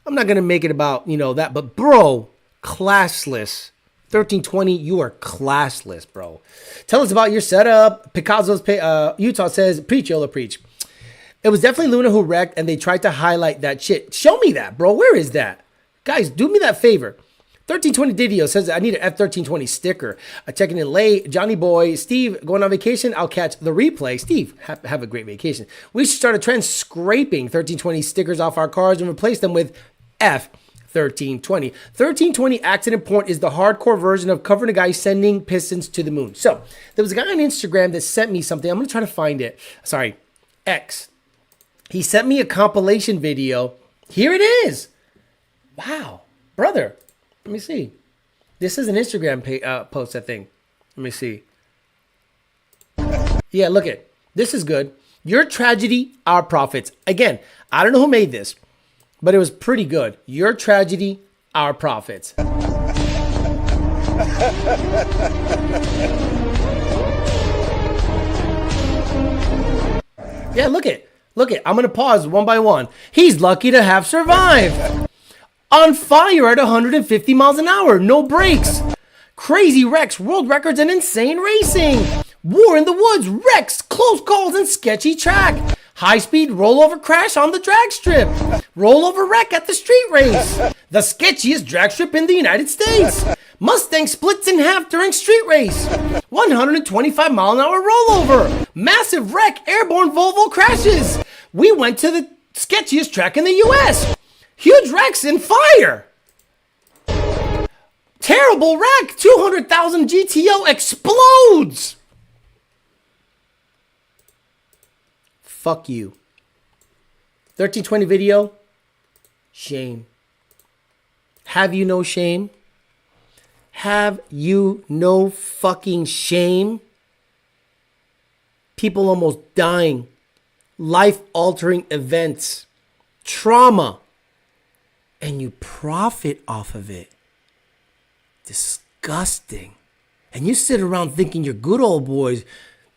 I'm not going to make it about, that, but bro, classless. 1320, you are classless, bro. Tell us about your setup. Picasso's Utah says, preach, Yola, preach. It was definitely Luna who wrecked, and they tried to highlight that shit. Show me that, bro. Where is that? Guys, do me that favor. 1320 Didio says, I need an F1320 sticker. Checking in late. Johnny Boy, Steve, going on vacation. I'll catch the replay. Steve, have a great vacation. We should start a trend scraping 1320 stickers off our cars and replace them with F 1320. 1320 accident point is the hardcore version of covering a guy sending pistons to the moon. So there was a guy on Instagram that sent me something. I'm going to try to find it. Sorry, X. He sent me a compilation video. Here it is. Wow. Brother, let me see. This is an Instagram post, I think. Let me see. Yeah, look it. This is good. Your tragedy, our profits. Again, I don't know who made this, but it was pretty good. Your tragedy, our profits. Yeah, look it. Look it. I'm going to pause one by one. He's lucky to have survived. On fire at 150 miles an hour. No brakes. Crazy wrecks, world records, and insane racing. War in the woods, wrecks, close calls, and sketchy track. High-speed rollover crash on the drag strip. Rollover wreck at the street race. The sketchiest drag strip in the United States. Mustang splits in half during street race. 125 mile an hour rollover. Massive wreck, airborne Volvo crashes. We went to the sketchiest track in the U.S. Huge wrecks in fire. Terrible wreck. 200,000 GTO explodes. Fuck you. 1320 video. Shame. Have you no shame? Have you no fucking shame? People almost dying. Life-altering events. Trauma. And you profit off of it. Disgusting. And you sit around thinking you're good old boys,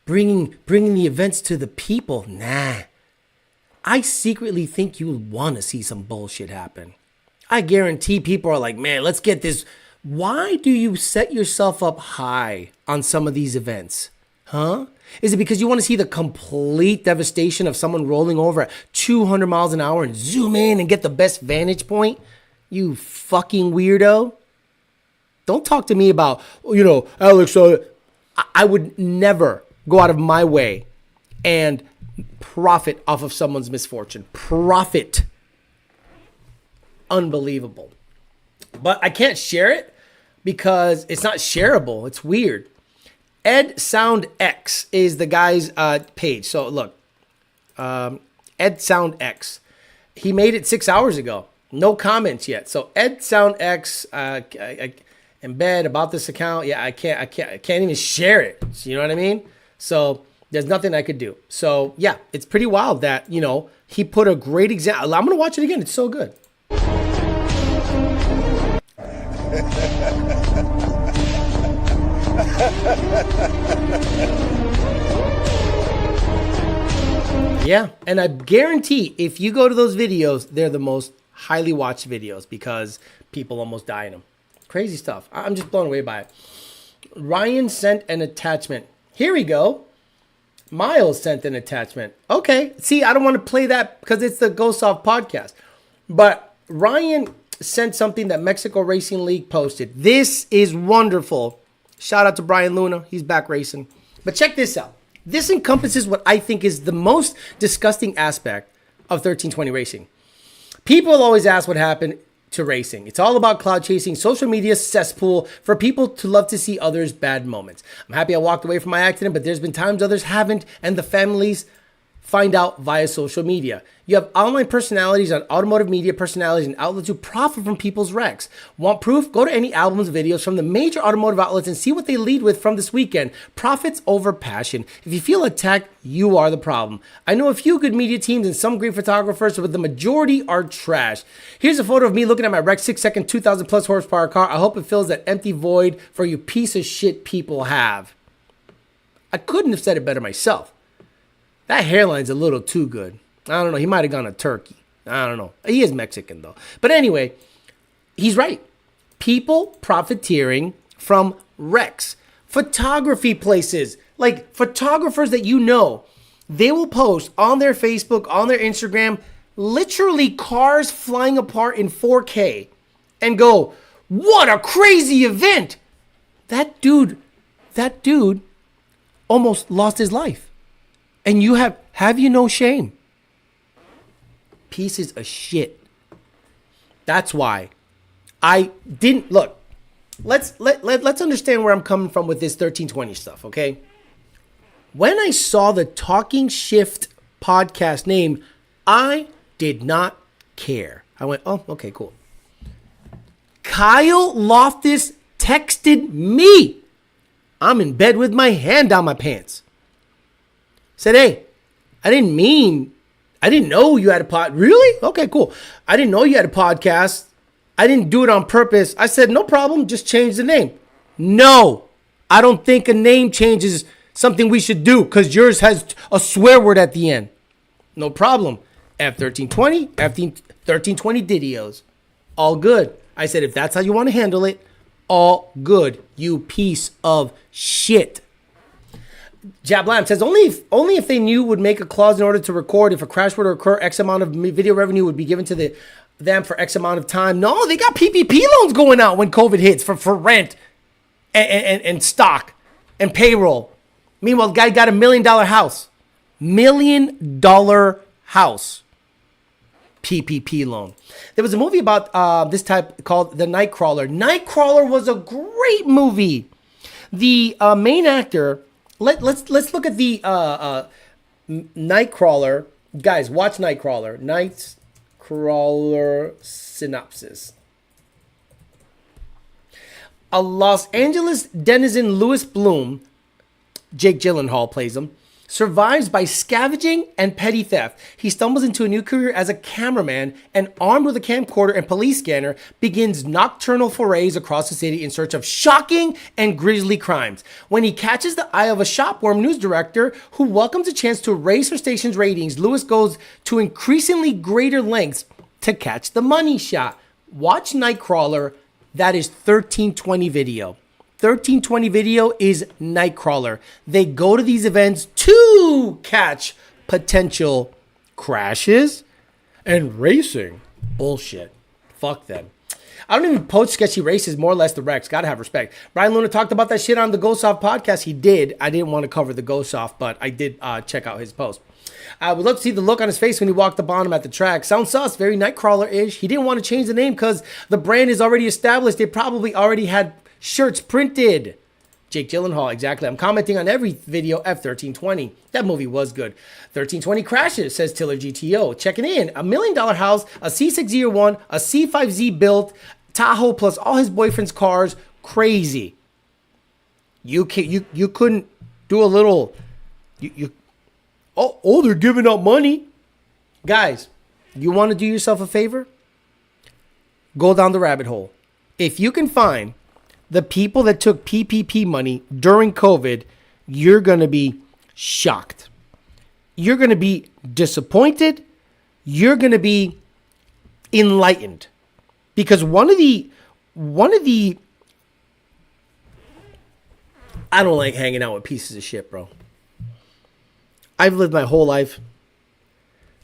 bringing the events to the people. Nah. I secretly think you want to see some bullshit happen. I guarantee people are like, man, let's get this. Why do you set yourself up high on some of these events? Huh? Is it because you want to see the complete devastation of someone rolling over at 200 miles an hour and zoom in and get the best vantage point? You fucking weirdo. Don't talk to me about, Alex, I would never go out of my way and profit off of someone's misfortune. Profit. Unbelievable. But I can't share it because it's not shareable. It's weird. Ed Sound X is the guy's page. So look, Ed Sound X. He made it 6 hours ago. No comments yet. So Ed Sound X, I embed about this account. Yeah, I can't even share it. You know what I mean? So There's nothing I could do. So yeah, it's pretty wild that, he put a great example. I'm going to watch it again. It's so good. Yeah, and I guarantee if you go to those videos, they're the most highly watched videos because people almost die in them. Crazy stuff. I'm just blown away by it. Ryan sent an attachment. Here we go. Miles sent an attachment. Okay. See, I don't want to play that because it's the Go Soft podcast. But Ryan sent something that Mexico Racing League posted. This is wonderful. Shout out to Brian Luna. He's back racing. But check this out. This encompasses what I think is the most disgusting aspect of 1320 racing. People always ask what happened to racing. It's all about cloud chasing, social media cesspool for people to love to see others' bad moments. I'm happy I walked away from my accident, but there's been times others haven't, and the families find out via social media. You have online personalities on automotive media personalities and outlets who profit from people's wrecks. Want proof? Go to any albums, videos from the major automotive outlets and see what they lead with from this weekend. Profits over passion. If you feel attacked, you are the problem. I know a few good media teams and some great photographers, but the majority are trash. Here's a photo of me looking at my wrecked 6-second 2,000 plus horsepower car. I hope it fills that empty void for you piece of shit people have. I couldn't have said it better myself. That hairline's a little too good. I don't know. He might have gone to Turkey. I don't know. He is Mexican, though. But anyway, he's right. People profiteering from wrecks. Photography places, like photographers that they will post on their Facebook, on their Instagram, literally cars flying apart in 4K and go, what a crazy event. That dude almost lost his life. And you have you no shame? Pieces of shit. That's why I didn't look. Let's understand where I'm coming from with this 1320 stuff, okay? When I saw the Talking Shift podcast name, I did not care. I went, oh, okay, cool. Kyle Loftus texted me. I'm in bed with my hand down my pants. Said, hey, I didn't know you had a pod. Really? Okay, cool. I didn't know you had a podcast. I didn't do it on purpose. I said, no problem. Just change the name. No, I don't think a name change is something we should do because yours has a swear word at the end. No problem. F1320, F1320 Didios. All good. I said, if that's how you want to handle it, all good. You piece of shit. Jab Lamb says, only if they knew would make a clause in order to record if a crash were to occur, X amount of video revenue would be given to them for X amount of time. No, they got PPP loans going out when COVID hits for rent and stock and payroll. Meanwhile, the guy got $1 million house. $1 million house. PPP loan. There was a movie about this type called The Nightcrawler. Nightcrawler was a great movie. The main actor... Let's look at the Nightcrawler. Guys, watch Nightcrawler. Nightcrawler synopsis. A Los Angeles denizen, Louis Bloom, Jake Gyllenhaal plays him, survives by scavenging and petty theft. He stumbles into a new career as a cameraman and, armed with a camcorder and police scanner, begins nocturnal forays across the city in search of shocking and grisly crimes. When he catches the eye of a shopworm news director who welcomes a chance to raise her station's ratings, Lewis goes to increasingly greater lengths to catch the money shot. Watch Nightcrawler. That is 1320 video. 1320 video is Nightcrawler. They go to these events to catch potential crashes and racing. Bullshit. Fuck them. I don't even post sketchy races, more or less the wrecks. Gotta have respect. Brian Luna talked about that shit on the Go Soft podcast. He did. I didn't want to cover the Go Soft, but I did check out his post. I would love to see the look on his face when he walked up on him at the track. Sounds sus, very Nightcrawler-ish. He didn't want to change the name because the brand is already established. They probably already had shirts printed. Jake Gyllenhaal, exactly. I'm commenting on every video F1320. That movie was good. 1320 crashes, says Tiller GTO. Checking in. $1 million house, a C601, a C5Z built, Tahoe plus all his boyfriend's cars. Crazy. You couldn't do a little Oh, they're giving out money. Guys, you want to do yourself a favor? Go down the rabbit hole. If you can find the people that took PPP money during COVID, you're going to be shocked. You're going to be disappointed. You're going to be enlightened. Because one of the I don't like hanging out with pieces of shit, bro. I've lived my whole life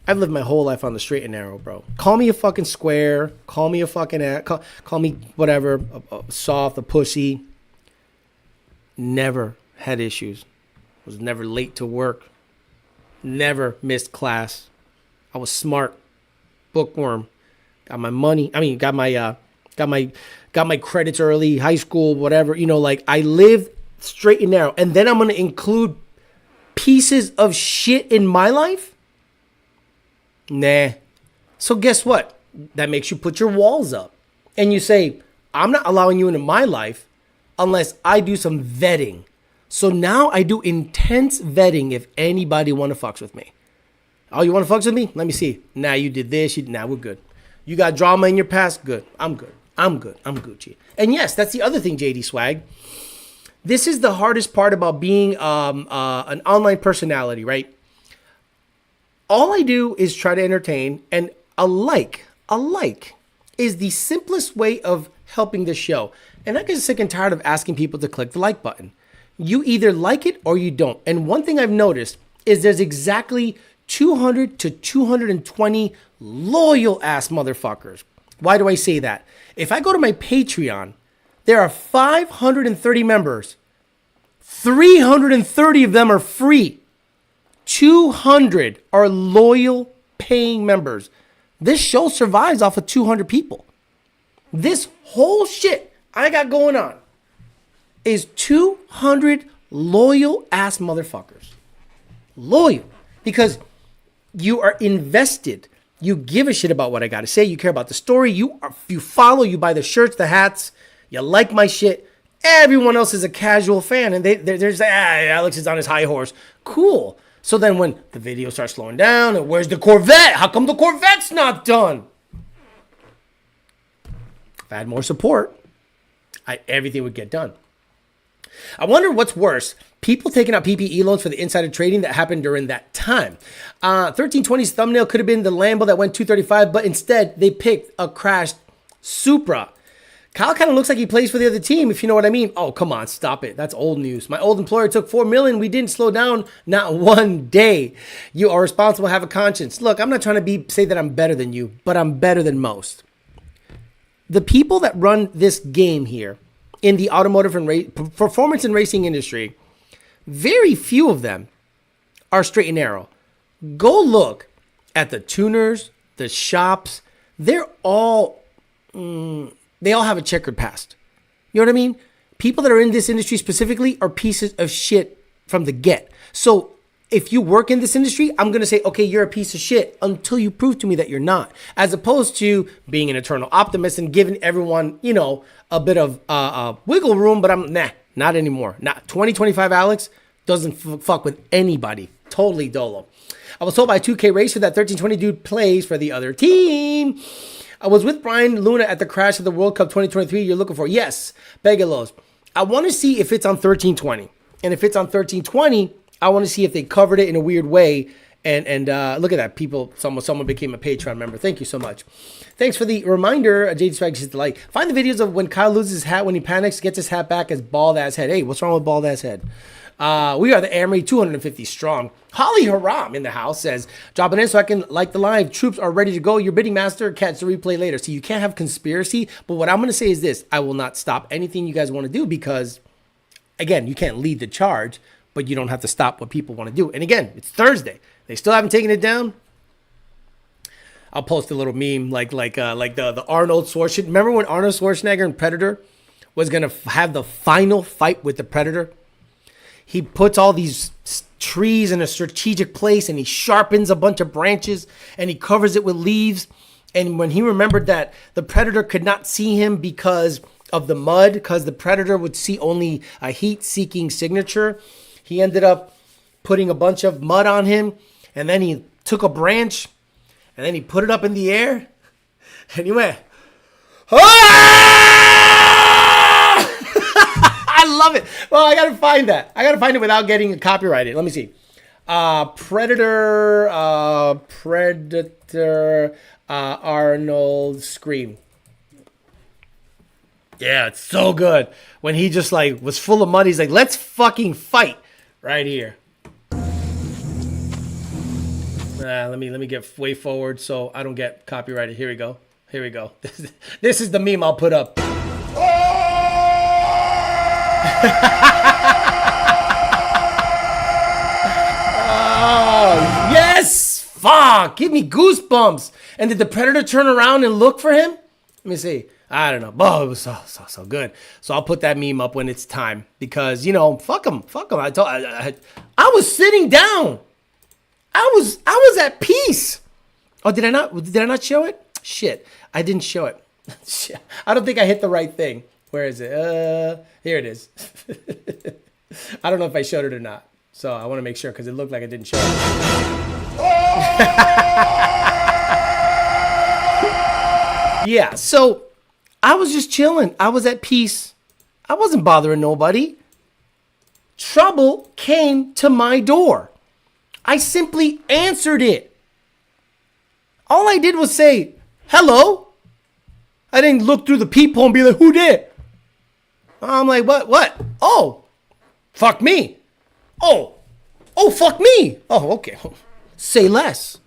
on the straight and narrow, bro. Call me a fucking square. Call me a fucking call me whatever, a soft, a pussy. Never had issues. Was never late to work. Never missed class. I was smart. Bookworm. Got my money. I mean, got my credits early, high school, whatever. You know, like I lived straight and narrow. And then I'm going to include pieces of shit in my life? Nah. So guess what? That makes you put your walls up. And you say, I'm not allowing you into my life unless I do some vetting. So now I do intense vetting if anybody want to fucks with me. Oh, you want to fucks with me? Let me see. Nah, you did this. Nah, we're good. You got drama in your past? Good. I'm good. I'm Gucci. And yes, that's the other thing, JD Swag. This is the hardest part about being an online personality, right? All I do is try to entertain, and a like is the simplest way of helping the show. And I get sick and tired of asking people to click the like button. You either like it or you don't. And one thing I've noticed is there's exactly 200 to 220 loyal ass motherfuckers. Why do I say that? If I go to my Patreon, there are 530 members. 330 of them are free. 200 are loyal paying members. This show survives off of 200 people. This whole shit I got going on is 200 loyal ass motherfuckers. Loyal. Because you are invested. You give a shit about what I got to say. You care about the story. You follow. You buy the shirts, the hats. You like my shit. Everyone else is a casual fan. And there's Alex is on his high horse. Cool. So then when the video starts slowing down, and where's the Corvette? How come the Corvette's not done? If I had more support, everything would get done. I wonder what's worse. People taking out PPE loans for the insider trading that happened during that time. 1320's thumbnail could have been the Lambo that went 235, but instead they picked a crashed Supra. Kyle kind of looks like he plays for the other team, if you know what I mean. Oh, come on, stop it. That's old news. My old employer took $4 million. We didn't slow down not one day. You are responsible, have a conscience. Look, I'm not trying to say that I'm better than you, but I'm better than most. The people that run this game here in the automotive and performance and racing industry, very few of them are straight and narrow. Go look at the tuners, the shops. They all have a checkered past. You know what I mean? People that are in this industry specifically are pieces of shit from the get. So if you work in this industry, I'm going to say, okay, you're a piece of shit until you prove to me that you're not. As opposed to being an eternal optimist and giving everyone, a bit of wiggle room, but not anymore. Not 2025 Alex doesn't fuck with anybody. Totally dolo. I was told by a 2K racer that 1320 dude plays for the other team. I was with Brian Luna at the crash of the World Cup 2023 you're looking for. Yes, Begelos. I want to see if it's on 1320. And if it's on 1320, I want to see if they covered it in a weird way. And look at that. People, someone became a Patreon member. Thank you so much. Thanks for the reminder. JD Swag is the like. Find the videos of when Kyle loses his hat, when he panics, gets his hat back as bald ass head. Hey, what's wrong with bald ass head? We are the Amory 250 strong. Holly Haram in the house says, drop it in so I can like the live. Troops are ready to go. Your bidding master, catch the replay later. So you can't have conspiracy. But what I'm going to say is this. I will not stop anything you guys want to do because, again, you can't lead the charge, but you don't have to stop what people want to do. And again, it's Thursday. They still haven't taken it down. I'll post a little meme like the Arnold Schwarzenegger. Remember when Arnold Schwarzenegger and Predator was going to have the final fight with the Predator? He puts all these trees in a strategic place and he sharpens a bunch of branches and he covers it with leaves. And when he remembered that the Predator could not see him because of the mud, because the Predator would see only a heat-seeking signature, he ended up putting a bunch of mud on him, and then he took a branch, and then he put it up in the air, and he went, ah! I love it. Well, I gotta find that. I gotta find it without getting it copyrighted. Let me see. Predator, Arnold scream. Yeah, it's so good. When he just like was full of mud, he's like, let's fucking fight right here. Let me get way forward so I don't get copyrighted. Here we go. Here we go. This is the meme I'll put up. Oh, yes! Fuck! Give me goosebumps. And did the Predator turn around and look for him? Let me see. I don't know. Oh, it was so good. So I'll put that meme up when it's time because, you know, fuck him. Fuck him. I was sitting down. I was at peace. Oh, did I not show it? Shit. I didn't show it. Shit. I don't think I hit the right thing. Where is it? Here it is. I don't know if I showed it or not. So I want to make sure because it looked like I didn't show it. Yeah, so I was just chilling. I was at peace. I wasn't bothering nobody. Trouble came to my door. I simply answered it. All I did was say, hello. I didn't look through the peephole and be like, who did? I'm like, what? Oh, fuck me. Oh, fuck me. Oh, okay. Say less.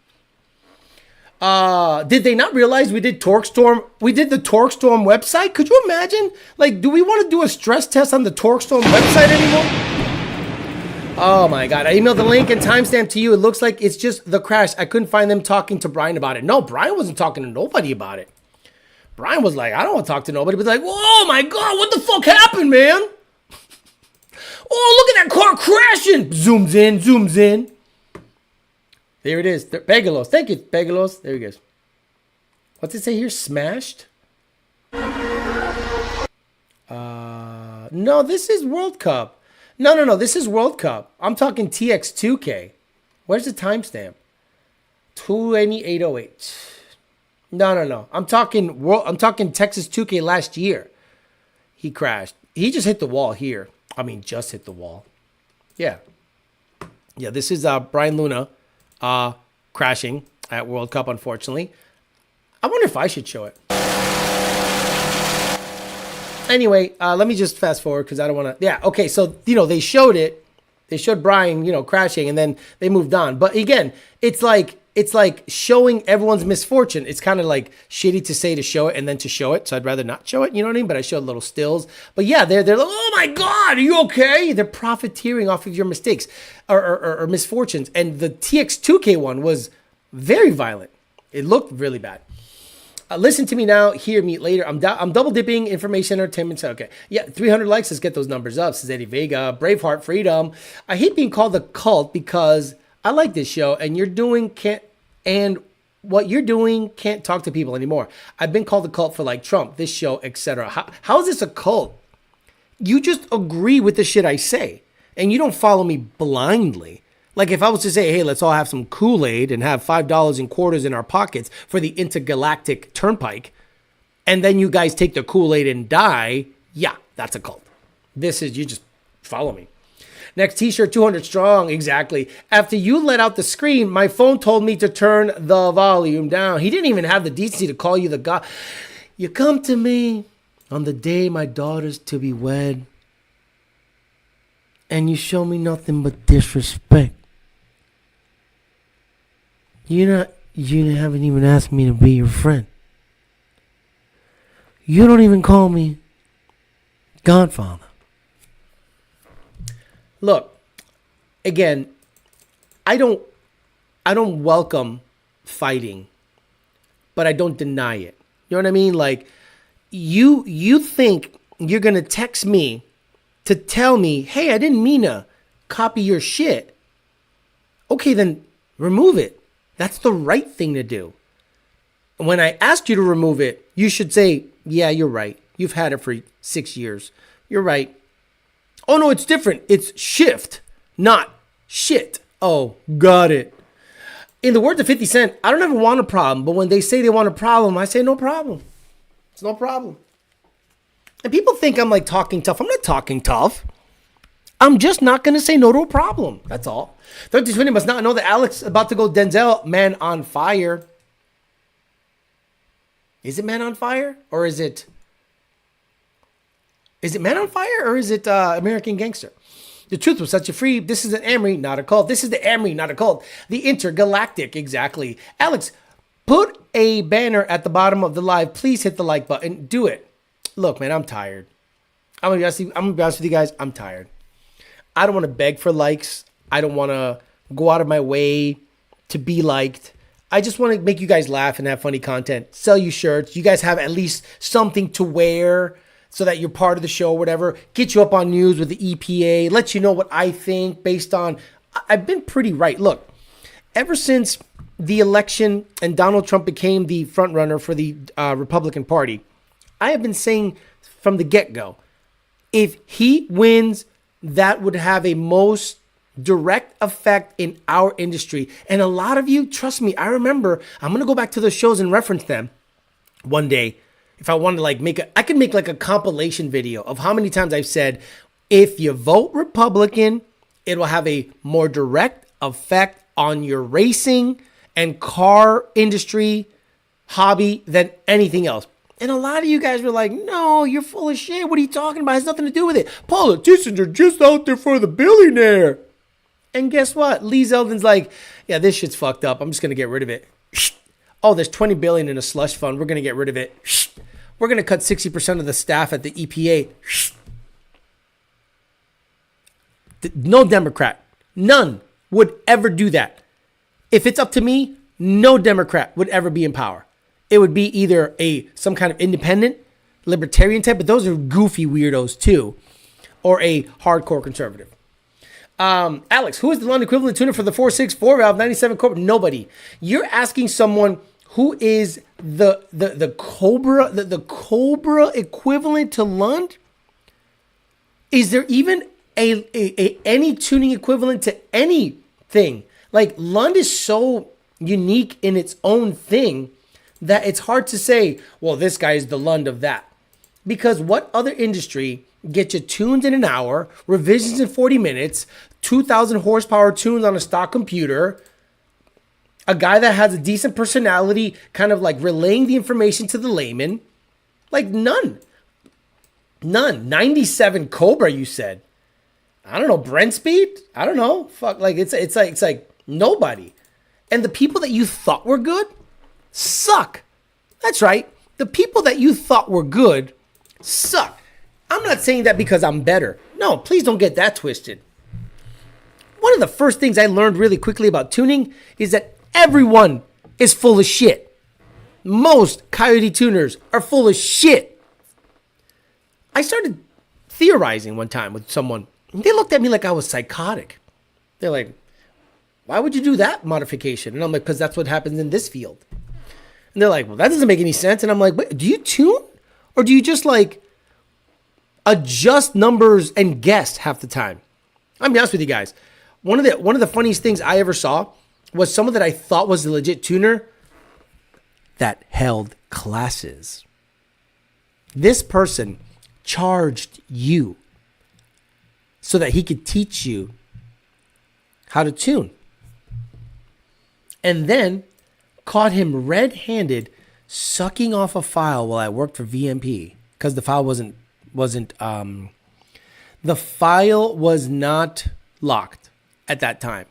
Did they not realize we did Torque Storm? We did the Torque Storm website. Could you imagine? Like, do we want to do a stress test on the Torque Storm website anymore? Oh my God. I emailed the link and timestamp to you. It looks like it's just the crash. I couldn't find them talking to Brian about it. No, Brian wasn't talking to nobody about it. Brian was like, I don't want to talk to nobody. But like, oh my God, what the fuck happened, man? Oh, look at that car crashing. Zooms in. There it is. Pegalos. Thank you, Pegalos. There he goes. What's it say here? Smashed? No, this is World Cup. No. This is World Cup. I'm talking TX2K. Where's the timestamp? 28808. No. I'm talking Texas 2K last year. He crashed. He just hit the wall here. I mean, just hit the wall. Yeah. This is Brian Luna crashing at World Cup, unfortunately. I wonder if I should show it. Anyway, let me just fast forward because I don't want to. Yeah, okay. So, they showed it. They showed Brian, crashing, and then they moved on. But again, it's like showing everyone's misfortune. It's kind of like shitty to say to show it and then to show it. So I'd rather not show it. You know what I mean? But I showed little stills. But yeah, they're like, oh my God, are you okay? They're profiteering off of your mistakes or misfortunes. And the TX2K one was very violent. It looked really bad. Listen to me now, hear me later. I'm double dipping information, entertainment. Okay. Yeah, 300 likes. Let's get those numbers up. Says Eddie Vega. Braveheart Freedom. I hate being called a cult because I like this show and what you're doing can't talk to people anymore. I've been called a cult for like Trump, this show, etc. How is this a cult? You just agree with the shit I say and you don't follow me blindly. Like if I was to say, hey, let's all have some Kool-Aid and have $5 in quarters in our pockets for the intergalactic turnpike, and then you guys take the Kool-Aid and die, yeah, that's a cult. This is, you just follow me. Next t-shirt, 200 strong, exactly. After you let out the scream, my phone told me to turn the volume down. He didn't even have the decency to call you the God. You come to me on the day my daughter's to be wed, and you show me nothing but disrespect. You haven't even asked me to be your friend. You don't even call me Godfather. Look, again, I don't welcome fighting, but I don't deny it. You know what I mean? Like, you think you're gonna text me to tell me, hey, I didn't mean to copy your shit. Okay, then remove it. That's the right thing to do. When I asked you to remove it, you should say, yeah, you're right. You've had it for 6 years. You're right. Oh, no, it's different. It's shift, not shit. Oh, got it. In the words of 50 Cent, I don't ever want a problem, but when they say they want a problem, I say no problem. It's no problem. And people think I'm like talking tough. I'm not talking tough. I'm just not going to say no to a problem. That's all. 1320 must not know that Alex is about to go Denzel, Man on Fire. Is it Man on Fire? Or is it Man on Fire? Or is it American Gangster? The truth will set you free. This is an Amory, not a cult. This is the Amory, not a cult. The Intergalactic, exactly. Alex, put a banner at the bottom of the live. Please hit the like button. Do it. Look, man, I'm tired. I'm gonna be honest with you guys. I'm tired. I don't want to beg for likes. I don't want to go out of my way to be liked. I just want to make you guys laugh and have funny content. Sell you shirts. You guys have at least something to wear so that you're part of the show or whatever. Get you up on news with the EPA. Let you know what I think based on... I've been pretty right. Look, ever since the election and Donald Trump became the front runner for the Republican Party, I have been saying from the get-go, if he wins, that would have a most direct effect in our industry. And a lot of you, trust me, I remember, I'm going to go back to those shows and reference them one day. If I wanted to like I could make like a compilation video of how many times I've said, if you vote Republican, it will have a more direct effect on your racing and car industry hobby than anything else. And a lot of you guys were like, no, you're full of shit. What are you talking about? It has nothing to do with it. Politicians are just out there for the billionaire. And guess what? Lee Zeldin's like, yeah, this shit's fucked up. I'm just going to get rid of it. Oh, there's $20 billion in a slush fund. We're going to get rid of it. We're going to cut 60% of the staff at the EPA. No Democrat, none would ever do that. If it's up to me, no Democrat would ever be in power. It would be either some kind of independent, libertarian type, but those are goofy weirdos too, or a hardcore conservative. Alex, who is the London equivalent tuner for the 4.6 valve 97 Cobra? Nobody. You're asking someone who is the Cobra equivalent to Lund? Is there even any tuning equivalent to anything? Like, Lund is so unique in its own thing that it's hard to say, well, this guy is the Lund of that. Because what other industry gets you tuned in an hour, revisions in 40 minutes, 2,000 horsepower tunes on a stock computer, a guy that has a decent personality, kind of like relaying the information to the layman? Like, none. 97 Cobra, you said. I don't know, Brent Speed? I don't know. Fuck, like, it's like nobody. And the people that you thought were good suck. That's right. The people that you thought were good suck. I'm not saying that because I'm better. No, please don't get that twisted. One of the first things I learned really quickly about tuning is that everyone is full of shit. Most Coyote tuners are full of shit. I started theorizing one time with someone. They looked at me like I was psychotic. They're like, why would you do that modification? And I'm like, because that's what happens in this field. And they're like, well, that doesn't make any sense. And I'm like, wait, do you tune? Or do you just like adjust numbers and guess half the time? I'll be honest with you guys. One of the funniest things I ever saw was someone that I thought was a legit tuner that held classes. This person charged you so that he could teach you how to tune. And then caught him red-handed sucking off a file while I worked for VMP because the file the file was not locked at that time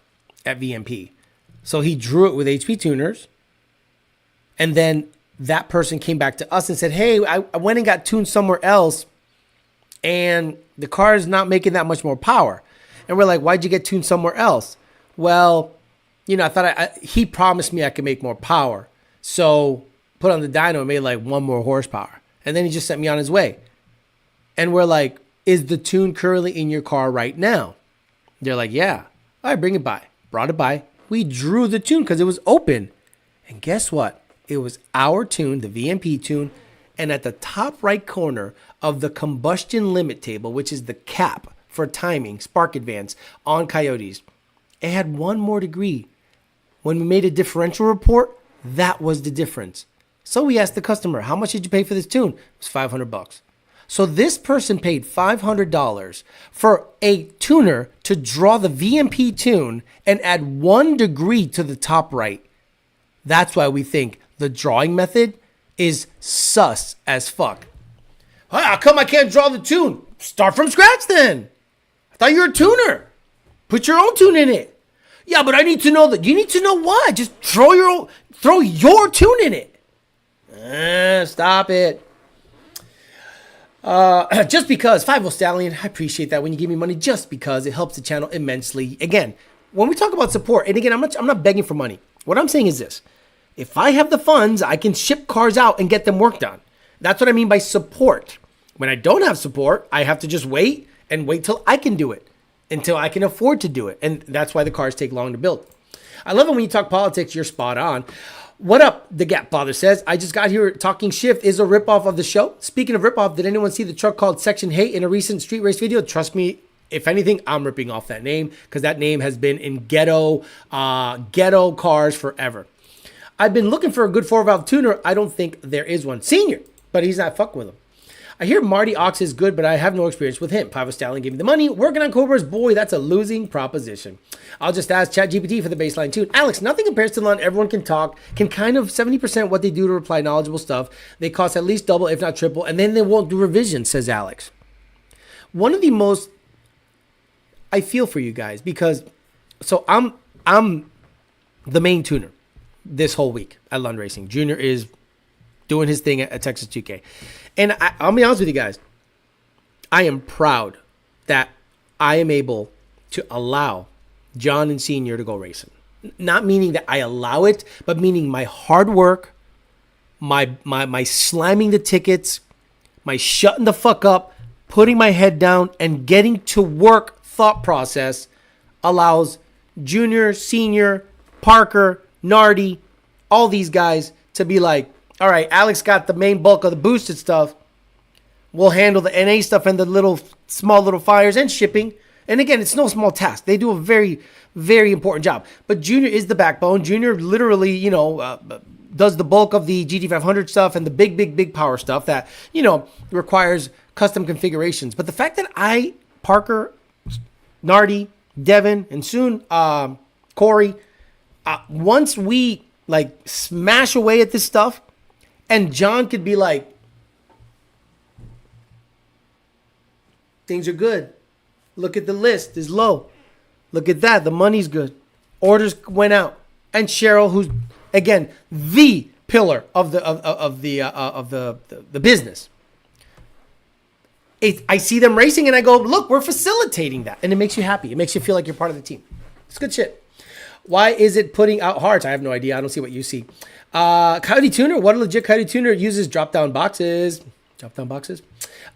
at VMP. So he drew it with HP tuners, and then that person came back to us and said, hey, I went and got tuned somewhere else and the car is not making that much more power. And we're like, why'd you get tuned somewhere else? Well, you know, I thought he promised me I could make more power. So put on the dyno and made like 1 more horsepower. And then he just sent me on his way. And we're like, is the tune currently in your car right now? They're like, yeah. All right, bring it by. Brought it by. We drew the tune because it was open. And guess what? It was our tune, the VMP tune. And at the top right corner of the combustion limit table, which is the cap for timing, spark advance on Coyotes, It had one more degree. When we made a differential report, that was the difference. So we asked the customer, how much did you pay for this tune? It was $500. So this person paid $500 for a tuner to draw the VMP tune and add 1 degree to the top right. That's why we think the drawing method is sus as fuck. How come I can't draw the tune? Start from scratch then. I thought you were a tuner. Put your own tune in it. Yeah, but I need to know that. You need to know what? Just throw your tune in it. Stop it. Just because, 5 Stallion, I appreciate that when you give me money just because it helps the channel immensely. Again, when we talk about support, and again, I'm not begging for money. What I'm saying is this. If I have the funds, I can ship cars out and get them work done. That's what I mean by support. When I don't have support, I have to just wait till I can do it, until I can afford to do it. And that's why the cars take long to build. I love it when you talk politics, you're spot on. What up, the Gap Father says, I just got here talking shift is a ripoff of the show. Speaking of ripoff, did anyone see the truck called Section Hate in a recent street race video? Trust me, if anything, I'm ripping off that name because that name has been in ghetto cars forever. I've been looking for a good 4-valve tuner. I don't think there is one. Senior, but he's not fucking with him. I hear Marty Ox is good, but I have no experience with him. Pava Stallion gave me the money. Working on Cobras, boy, that's a losing proposition. I'll just ask ChatGPT for the baseline tune. Alex, nothing compares to Lund. Everyone can talk, can kind of 70% what they do to reply knowledgeable stuff. They cost at least double, if not triple, and then they won't do revision, says Alex. One of the most, I feel for you guys because, so I'm the main tuner this whole week at Lund Racing. Junior is doing his thing at Texas 2K. And I'll be honest with you guys. I am proud that I am able to allow John and Senior to go racing. Not meaning that I allow it, but meaning my hard work, my slamming the tickets, my shutting the fuck up, putting my head down, and getting to work thought process allows Junior, Senior, Parker, Nardi, all these guys to be like, all right, Alex got the main bulk of the boosted stuff. We'll handle the NA stuff and the small little fires and shipping. And again, it's no small task. They do a very, very important job. But Junior is the backbone. Junior literally, does the bulk of the GT500 stuff and the big power stuff that, requires custom configurations. But the fact that Parker, Nardi, Devin, and soon Corey, once we smash away at this stuff, and John could be like, things are good. Look at the list, it's low. Look at that, the money's good. Orders went out. And Cheryl, who's again the pillar of the business. I see them racing and I go, look, we're facilitating that. And it makes you happy. It makes you feel like you're part of the team. It's good shit. Why is it putting out hearts? I have no idea. I don't see what you see. Coyote Tuner. What a legit Coyote Tuner uses drop-down boxes. Didn't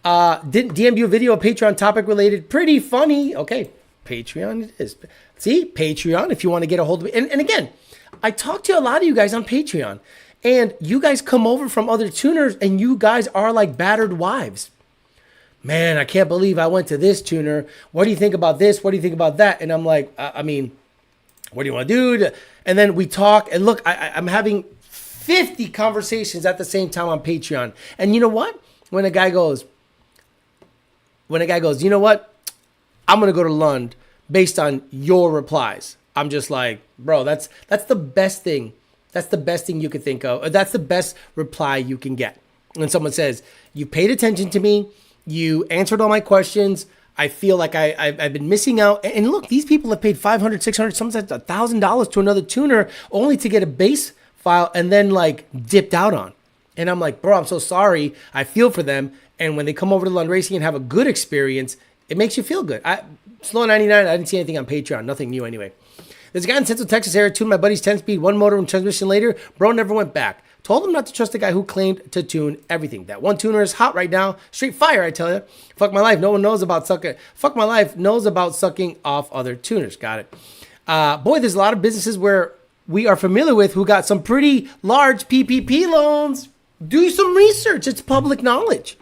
DM you a video, a Patreon topic related. Pretty funny. Okay. Patreon it is. See? Patreon if you want to get a hold of it. And again, I talk to a lot of you guys on Patreon. And you guys come over from other tuners and you guys are like battered wives. Man, I can't believe I went to this tuner. What do you think about this? What do you think about that? And I'm like, what do you want to do? And then we talk. And look, I'm having 50 conversations at the same time on Patreon. And you know what? When a guy goes, you know what? I'm going to go to Lund based on your replies. I'm just like, bro, that's the best thing. That's the best thing you could think of. That's the best reply you can get. When someone says, you paid attention to me. You answered all my questions. I feel like I've been missing out. And look, these people have paid $500, $600, sometimes $1,000 to another tuner only to get a base file and then dipped out on. And I'm like, bro, I'm so sorry. I feel for them. And when they come over to Lund Racing and have a good experience, it makes you feel good. Slow 99, I didn't see anything on Patreon. Nothing new anyway. There's a guy in Central Texas area tuned my buddy's 10-speed, one motor and transmission later. Bro never went back. Told him not to trust the guy who claimed to tune everything. That one tuner is hot right now. Straight fire, I tell you. Fuck my life. No one knows about sucking. Fuck my life knows about sucking off other tuners. Got it. Boy, there's a lot of businesses where we are familiar with who got some pretty large PPP loans. Do some research. It's public knowledge.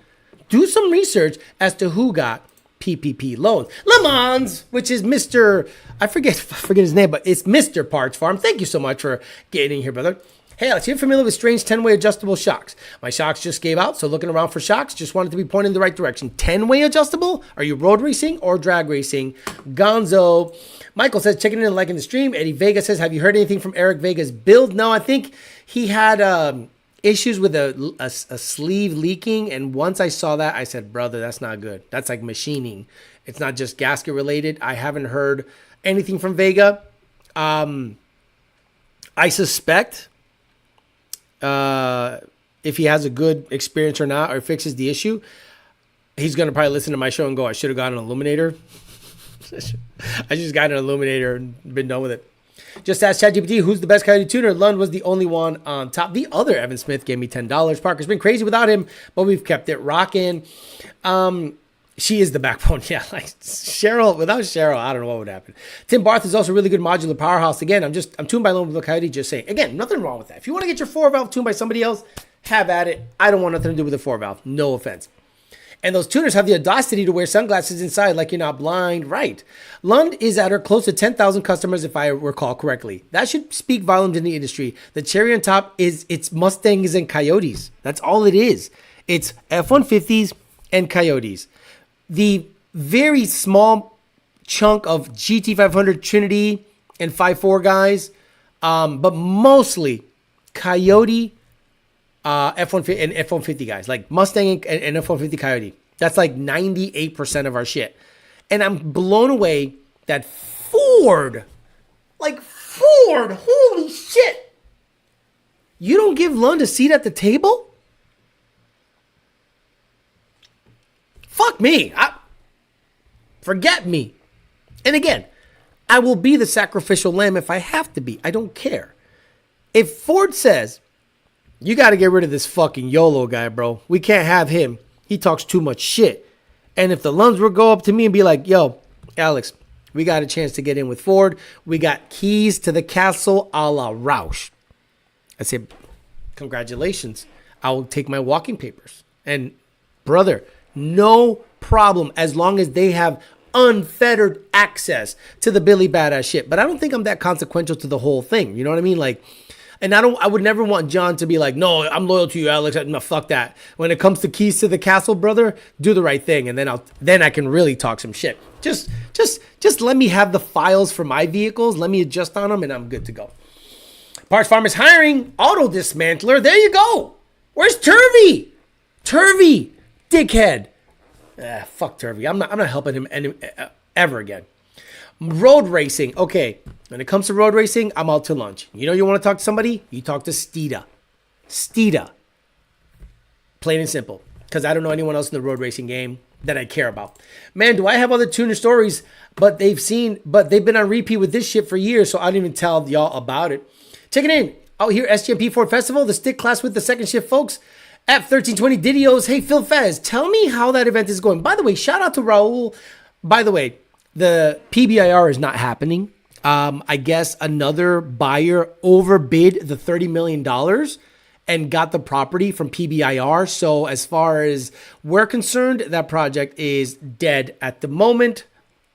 Do some research as to who got PPP loans. Le Mans, which is Mr. I forget his name, but it's Mr. Parts Farm. Thank you so much for getting in here, brother. Hey, Alex, you familiar with strange 10-way adjustable shocks? My shocks just gave out, so looking around for shocks, just wanted to be pointed in the right direction. 10-way adjustable? Are you road racing or drag racing? Gonzo. Michael says, checking in and liking the stream. Eddie Vega says, have you heard anything from Eric Vega's build? No, I think he had issues with a sleeve leaking, and once I saw that, I said, brother, that's not good. That's like machining. It's not just gasket related. I haven't heard anything from Vega. I suspect if he has a good experience or not, or fixes the issue, he's going to probably listen to my show and go, I should have got an illuminator. I just got an illuminator and been done with it. Just ask ChatGPT, who's the best Coyote tuner? Lund was the only one on top. The other Evan Smith gave me $10. Parker's been crazy without him, but we've kept it rocking. She is the backbone. Yeah, like Cheryl. Without Cheryl, I don't know what would happen. Tim Barth is also a really good modular powerhouse. Again, I'm tuned by Lone Blue Coyote. Just saying. Again, nothing wrong with that. If you want to get your 4-valve tuned by somebody else, have at it. I don't want nothing to do with the 4-valve. No offense. And those tuners have the audacity to wear sunglasses inside like you're not blind. Right. Lund is at her close to 10,000 customers, if I recall correctly. That should speak volumes in the industry. The cherry on top is it's Mustangs and Coyotes. That's all it is. It's F-150s and Coyotes. The very small chunk of GT500 Trinity and 5.4 guys, but mostly Coyote, F-150 and F-150 guys, like Mustang and F-150 Coyote. That's like 98% of our shit. And I'm blown away that Ford, holy shit. You don't give Lund a seat at the table? Fuck me. Forget me. And again, I will be the sacrificial lamb if I have to be. I don't care. If Ford says, you got to get rid of this fucking YOLO guy, bro. We can't have him. He talks too much shit. And if the Lunds would go up to me and be like, yo, Alex, we got a chance to get in with Ford. We got keys to the castle a la Roush. I say, congratulations. I will take my walking papers. And brother, no problem as long as they have unfettered access to the Billy Badass shit. But I don't think I'm that consequential to the whole thing. You know what I mean? Like, and I would never want John to be like, no, I'm loyal to you, Alex. No, fuck that. When it comes to keys to the castle, brother, do the right thing. And then I can really talk some shit. Just let me have the files for my vehicles. Let me adjust on them and I'm good to go. Parts Farm is hiring auto dismantler. There you go. Where's Turvey? Turvey, dickhead. Fuck Turvey. I'm not helping him ever again. Road racing. Okay. When it comes to road racing, I'm out to lunch. You know you want to talk to somebody? You talk to Steeda. Steeda. Plain and simple. Because I don't know anyone else in the road racing game that I care about. Man, do I have other tuner stories, but they've been on repeat with this shit for years, so I didn't even tell y'all about it. Check it in. Out here, SGMP Ford Festival, the stick class with the second shift folks. At 1320 Didios. Hey, Phil Fez, tell me how that event is going. By the way, shout out to Raul. By the way, the PBIR is not happening. I guess another buyer overbid the $30 million and got the property from PBIR. So as far as we're concerned, that project is dead at the moment.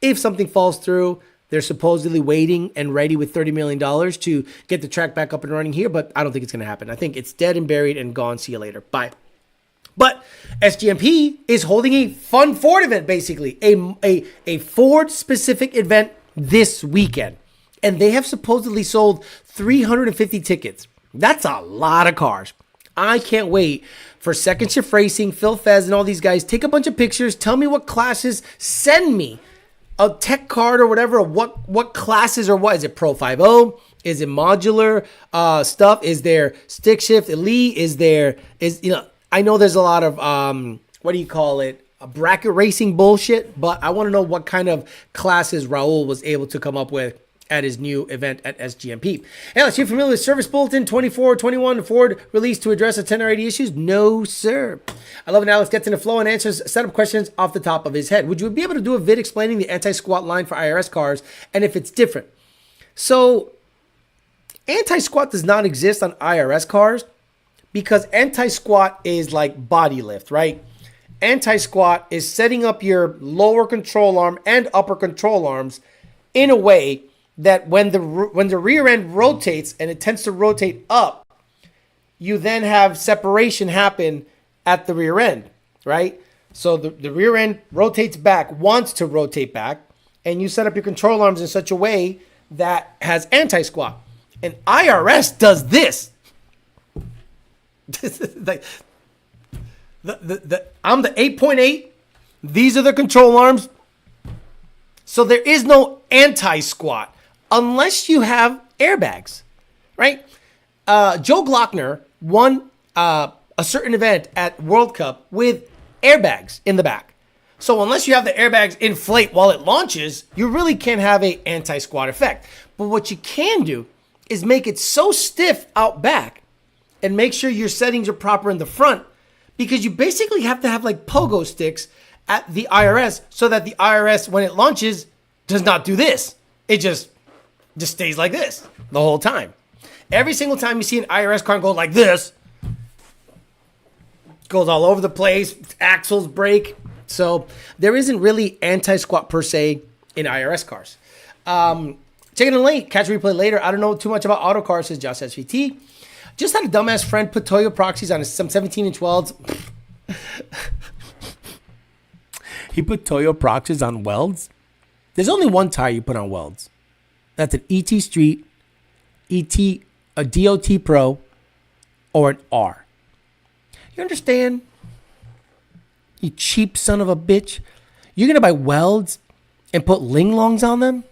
If something falls through, they're supposedly waiting and ready with $30 million to get the track back up and running here, but I don't think it's going to happen. I think it's dead and buried and gone. See you later. Bye. But SGMP is holding a fun Ford event, basically. A Ford-specific event this weekend. And they have supposedly sold 350 tickets. That's a lot of cars. I can't wait for Second Shift Racing, Phil Fez, and all these guys. Take a bunch of pictures. Tell me what classes. Send me a tech card or whatever. What classes or what? Is it Pro 5.0? Is it modular stuff? Is there stick shift elite? I know there's a lot of, what do you call it? A bracket racing bullshit, but I want to know what kind of classes Raul was able to come up with at his new event at SGMP. Alex, you familiar with Service Bulletin 2421 Ford released to address the 1080 issues? No, sir. I love when Alex gets in the flow and answers setup questions off the top of his head. Would you be able to do a vid explaining the anti-squat line for IRS cars and if it's different? So, anti-squat does not exist on IRS cars because anti-squat is like body lift, right? anti-squat is setting up your lower control arm and upper control arms in a way that when the rear end rotates, and it tends to rotate up, you then have separation happen at the rear end, right? So the rear end rotates back, wants to rotate back, and you set up your control arms in such a way that has anti-squat. And IRS does this. This is like I'm the 8.8. These are the control arms. So there is no anti-squat unless you have airbags, right? Joe Glockner won a certain event at World Cup with airbags in the back. So unless you have the airbags inflate while it launches, you really can't have an anti-squat effect. But what you can do is make it so stiff out back and make sure your settings are proper in the front, because you basically have to have like pogo sticks at the IRS so that the IRS, when it launches, does not do this. It just stays like this the whole time. Every single time you see an IRS car go like this, goes all over the place, axles break. So there isn't really anti-squat per se in IRS cars. Taking it late, catch replay later. I don't know too much about auto cars, says Josh SVT. Just had a dumbass friend put Toyo proxies on some 17-inch welds. He put Toyo proxies on welds? There's only one tire you put on welds. That's an ET Street, a DOT Pro, or an R. You understand? You cheap son of a bitch. You're going to buy welds and put linglongs on them?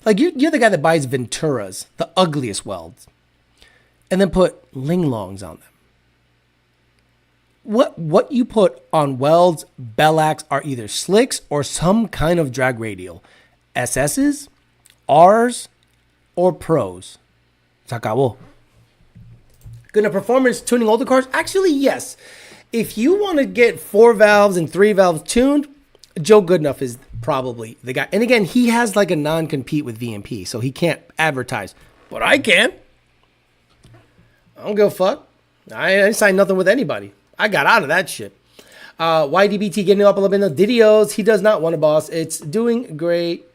Like, you're the guy that buys Venturas, the ugliest welds, and then put linglongs on them. What you put on welds, Bellacs, are either slicks or some kind of drag radial. SS's, R's, or Pros. Se acabó. Gonna performance tuning older cars? Actually, yes. If you want to get 4 valves and 3 valves tuned, Joe Goodenough is probably the guy. And again, he has like a non-compete with VMP, so he can't advertise. But I can. I don't give a fuck. I didn't sign nothing with anybody. I got out of that shit. YDBT getting up a little bit in the videos. He does not want a boss. It's doing great.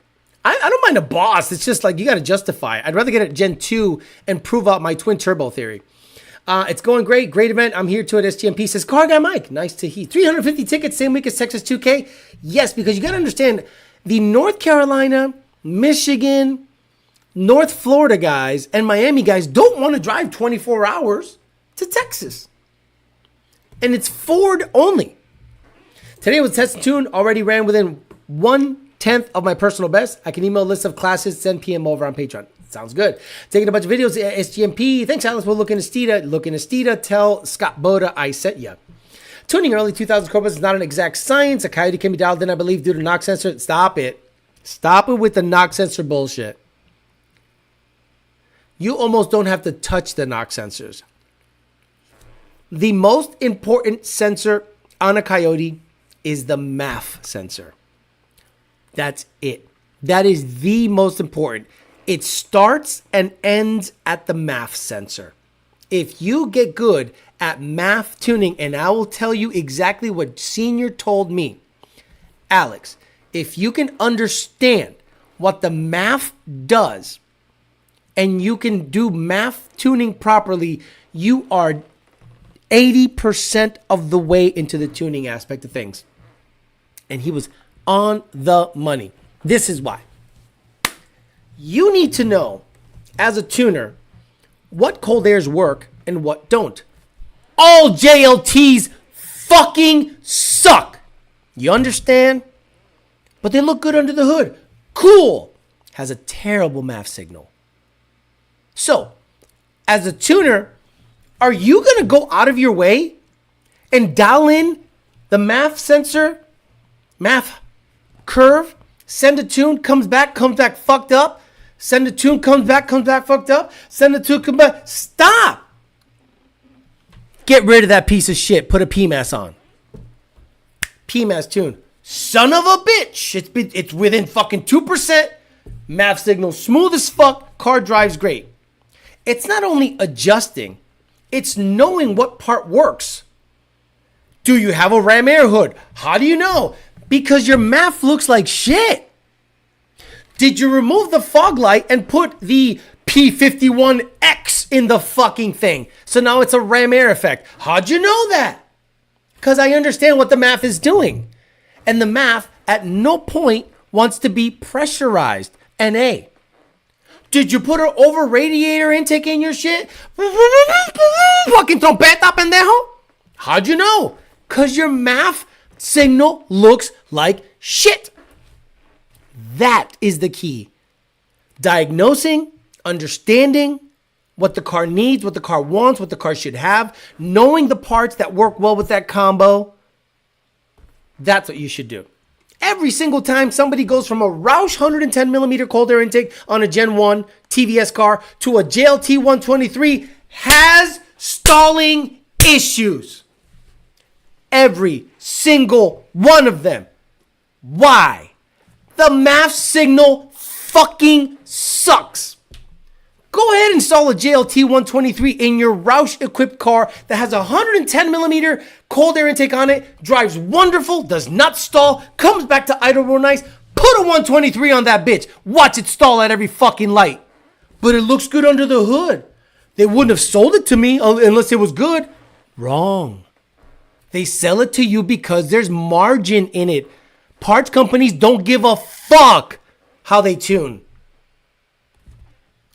I don't mind a boss. It's just like you got to justify it. I'd rather get a Gen 2 and prove out my twin turbo theory. It's going great. Great event. I'm here too at SGMP. Says Car Guy Mike. Nice to hear. 350 tickets same week as Texas 2K. Yes, because you got to understand the North Carolina, Michigan, North Florida guys and Miami guys don't want to drive 24 hours to Texas. And it's Ford only. Today was test and tune. Already ran within 1/10 of my personal best. I can email a list of classes, send PM over on Patreon. Sounds good. Taking a bunch of videos at SGMP. Thanks, Alice. We'll look in Estita. Look in Estita. Tell Scott Boda I sent ya. Tuning early 2000s Corvus is not an exact science. A coyote can be dialed in, I believe, due to knock sensor. Stop it. Stop it with the knock sensor bullshit. You almost don't have to touch the knock sensors. The most important sensor on a coyote is the MAF sensor. That's it. That is the most important. It starts and ends at the MAF sensor. If you get good at MAF tuning, and I will tell you exactly what Senior told me, Alex, if you can understand what the MAF does and you can do MAF tuning properly, you are 80% of the way into the tuning aspect of things. And he was on the money. This is why. You need to know, as a tuner, what cold airs work and what don't. All JLTs fucking suck. You understand? But they look good under the hood. Cool. Has a terrible MAF signal. So, as a tuner, are you going to go out of your way and dial in the MAF sensor, MAF curve, send a tune, comes back fucked up, send a tune, comes back fucked up, send a tune, come back. Stop. Get rid of that piece of shit. Put a Pmas on. Pmas tune. Son of a bitch. It's within fucking 2%. MAF signal smooth as fuck. Car drives great. It's not only adjusting, it's knowing what part works. Do you have a ram air hood? How do you know? Because your MAF looks like shit. Did you remove the fog light and put the P51X in the fucking thing? So now it's a ram air effect. How'd you know that? Because I understand what the MAF is doing. And the MAF at no point wants to be pressurized. NA. Did you put an over radiator intake in your shit? Fucking trompeta, pendejo. How'd you know? Because your MAF signal looks like shit. That is the key. Diagnosing, understanding what the car needs, what the car wants, what the car should have, knowing the parts that work well with that combo. That's what you should do. Every single time somebody goes from a Roush 110 millimeter cold air intake on a Gen 1 TVS car to a JLT 123 has stalling issues. Every single one of them. Why? The MAF signal fucking sucks. Go ahead and install a JLT 123 in your Roush equipped car that has a 110 millimeter cold air intake on it, drives wonderful, does not stall, comes back to idle real nice. Put a 123 on that bitch. Watch it stall at every fucking light. But it looks good under the hood. They wouldn't have sold it to me unless it was good. Wrong. They sell it to you because there's margin in it. Parts companies don't give a fuck how they tune.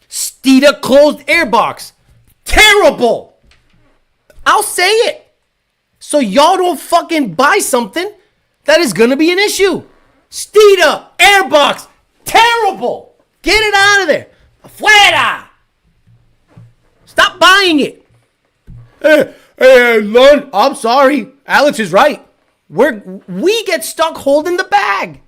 Steeda closed airbox. Terrible. I'll say it. So y'all don't fucking buy something that is going to be an issue. Steeda airbox. Terrible. Get it out of there. Afuera. Stop buying it. Hey, Lon, I'm sorry. Alex is right. We get stuck holding the bag.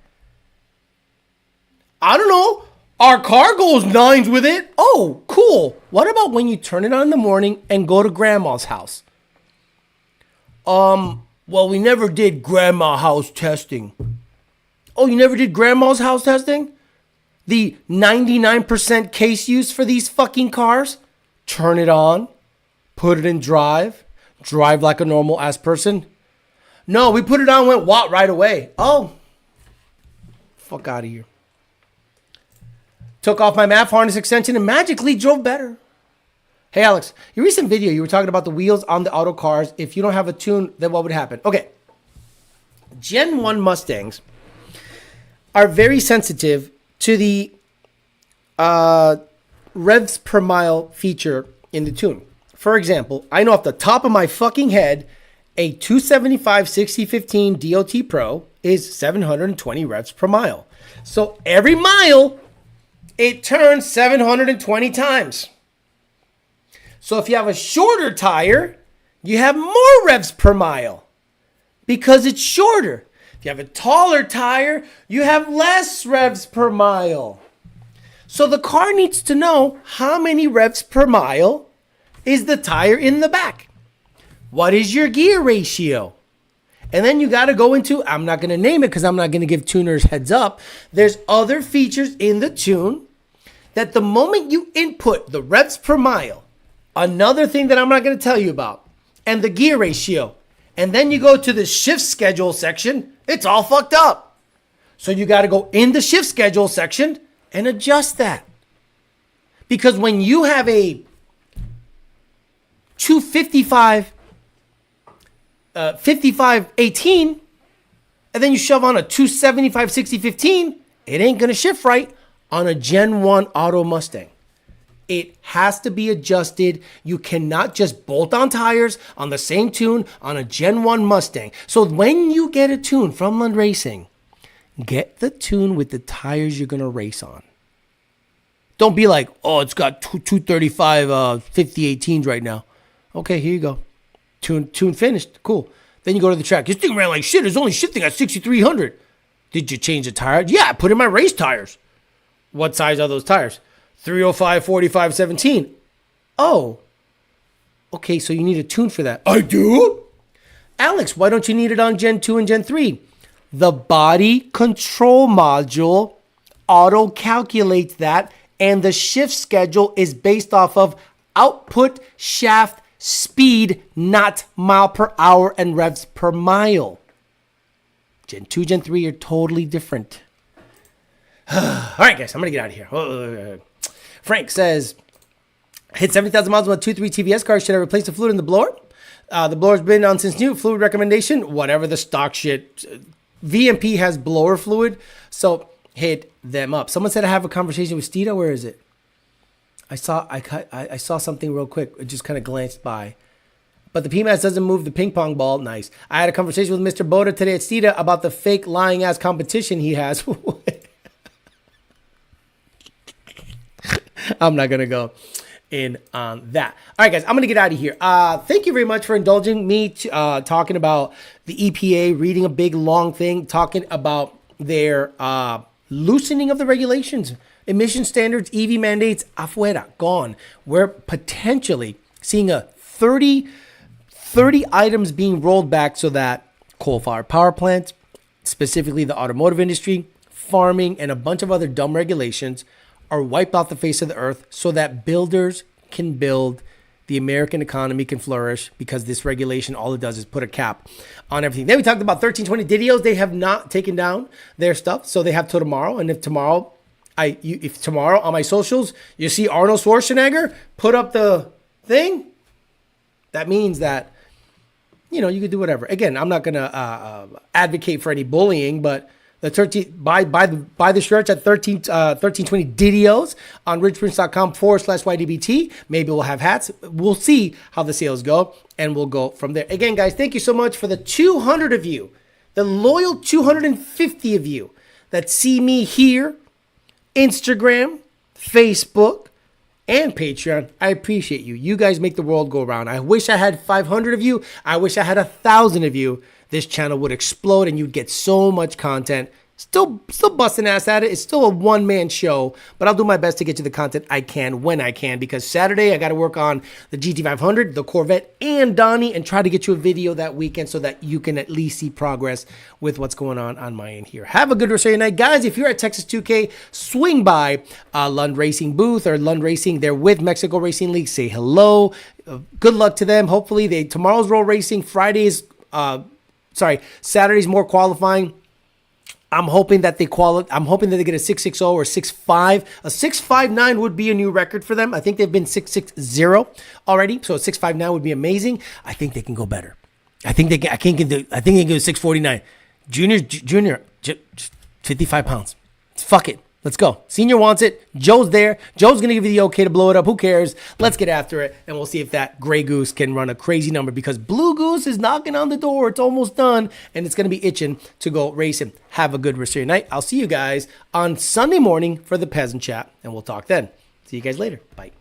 I don't know. Our car goes nines with it. Oh, cool. What about when you turn it on in the morning and go to grandma's house? Well, we never did grandma house testing. Oh, you never did grandma's house testing? The 99% case use for these fucking cars? Turn it on, put it in drive like a normal ass person. No, we put it on, went watt right away. Oh, fuck out of here. Took off my MAF harness extension and magically drove better. Hey, Alex, your recent video, you were talking about the wheels on the auto cars. If you don't have a tune, then what would happen? Okay. Gen 1 Mustangs are very sensitive to the revs per mile feature in the tune. For example, I know off the top of my fucking head, a 275 6015 DOT Pro is 720 revs per mile. So every mile, it turns 720 times. So if you have a shorter tire, you have more revs per mile because it's shorter. If you have a taller tire, you have less revs per mile. So the car needs to know how many revs per mile is the tire in the back. What is your gear ratio? And then you got to go into, I'm not going to name it because I'm not going to give tuners heads up. There's other features in the tune that the moment you input the revs per mile, another thing that I'm not going to tell you about, and the gear ratio, and then you go to the shift schedule section, it's all fucked up. So you got to go in the shift schedule section and adjust that. Because when you have a 255 5518 and then you shove on a 275 6015, it ain't gonna shift right on a Gen 1 auto Mustang. It has to be adjusted. You cannot just bolt on tires on the same tune on a Gen 1 Mustang. So when you get a tune from Lund Racing, get the tune with the tires you're gonna race on. Don't be like, oh, it's got 235 5018s right now. Okay, here you go. Tune finished. Cool. Then you go to the track. This thing ran like shit. It's only shifting at 6,300. Did you change the tire? Yeah, I put in my race tires. What size are those tires? 305, 45, 17. Oh. Okay, so you need a tune for that. I do? Alex, why don't you need it on Gen 2 and Gen 3? The body control module auto-calculates that, and the shift schedule is based off of output shaft speed, not mile per hour and revs per mile. Gen 2, Gen 3 are totally different. All right, guys, I'm going to get out of here. Frank says, hit 70,000 miles on a 2.3 TVS car. Should I replace the fluid in the blower? The blower's been on since new. Fluid recommendation, whatever the stock shit. VMP has blower fluid, so hit them up. Someone said I have a conversation with Stita. Where is it? I saw something real quick. It just kind of glanced by. But the Pmas doesn't move the ping pong ball. Nice. I had a conversation with Mr. Boda today at Stita about the fake lying ass competition he has. I'm not going to go in on that. All right, guys, I'm going to get out of here. Thank you very much for indulging me talking about the EPA, reading a big, long thing, talking about their loosening of the regulations, emission standards, EV mandates, afuera, gone. We're potentially seeing a 30 items being rolled back so that coal-fired power plants, specifically the automotive industry, farming, and a bunch of other dumb regulations are wiped off the face of the earth so that builders can build, the American economy can flourish, because this regulation, all it does is put a cap on everything. Then we talked about 1320 Didios. They have not taken down their stuff, so they have till tomorrow. And if tomorrow on my socials you see Arnold Schwarzenegger put up the thing, that means that, you know, you could do whatever. Again, I'm not gonna advocate for any bullying, but the 13 buy the shirts at 1320 Didios on richprince.com/YDBT. Maybe we'll have hats. We'll see how the sales go, and we'll go from there. Again, guys, thank you so much for the 200 of you, the loyal 250 of you that see me here, Instagram, Facebook, and Patreon. I appreciate you. You guys make the world go around. I wish I had 500 of you. I wish I had 1,000 of you. This channel would explode and you'd get so much content. Still busting ass at it. It's still a one-man show, but I'll do my best to get you the content I can when I can, because Saturday I got to work on the GT500, the Corvette, and Donnie, and try to get you a video that weekend so that you can at least see progress with what's going on my end here. Have a good rest of your night. Guys, if you're at Texas 2K, swing by Lund Racing booth, or Lund Racing. They're with Mexico Racing League. Say hello. Good luck to them. Hopefully, tomorrow's roll racing. Saturday's more qualifying. I'm hoping that they get a 660 or 6.5. A 6.59 would be a new record for them. I think they've been 6.60 already, so a 6.59 would be amazing. I think they can go better. I think they can do 6.49. Junior, 55 pounds. Fuck it. Let's go. Senior wants it. Joe's there. Joe's going to give you the okay to blow it up. Who cares? Let's get after it, and we'll see if that Gray Goose can run a crazy number, because Blue Goose is knocking on the door. It's almost done, and it's going to be itching to go racing. Have a good rest of your night. I'll see you guys on Sunday morning for the Peasant Chat, and we'll talk then. See you guys later. Bye.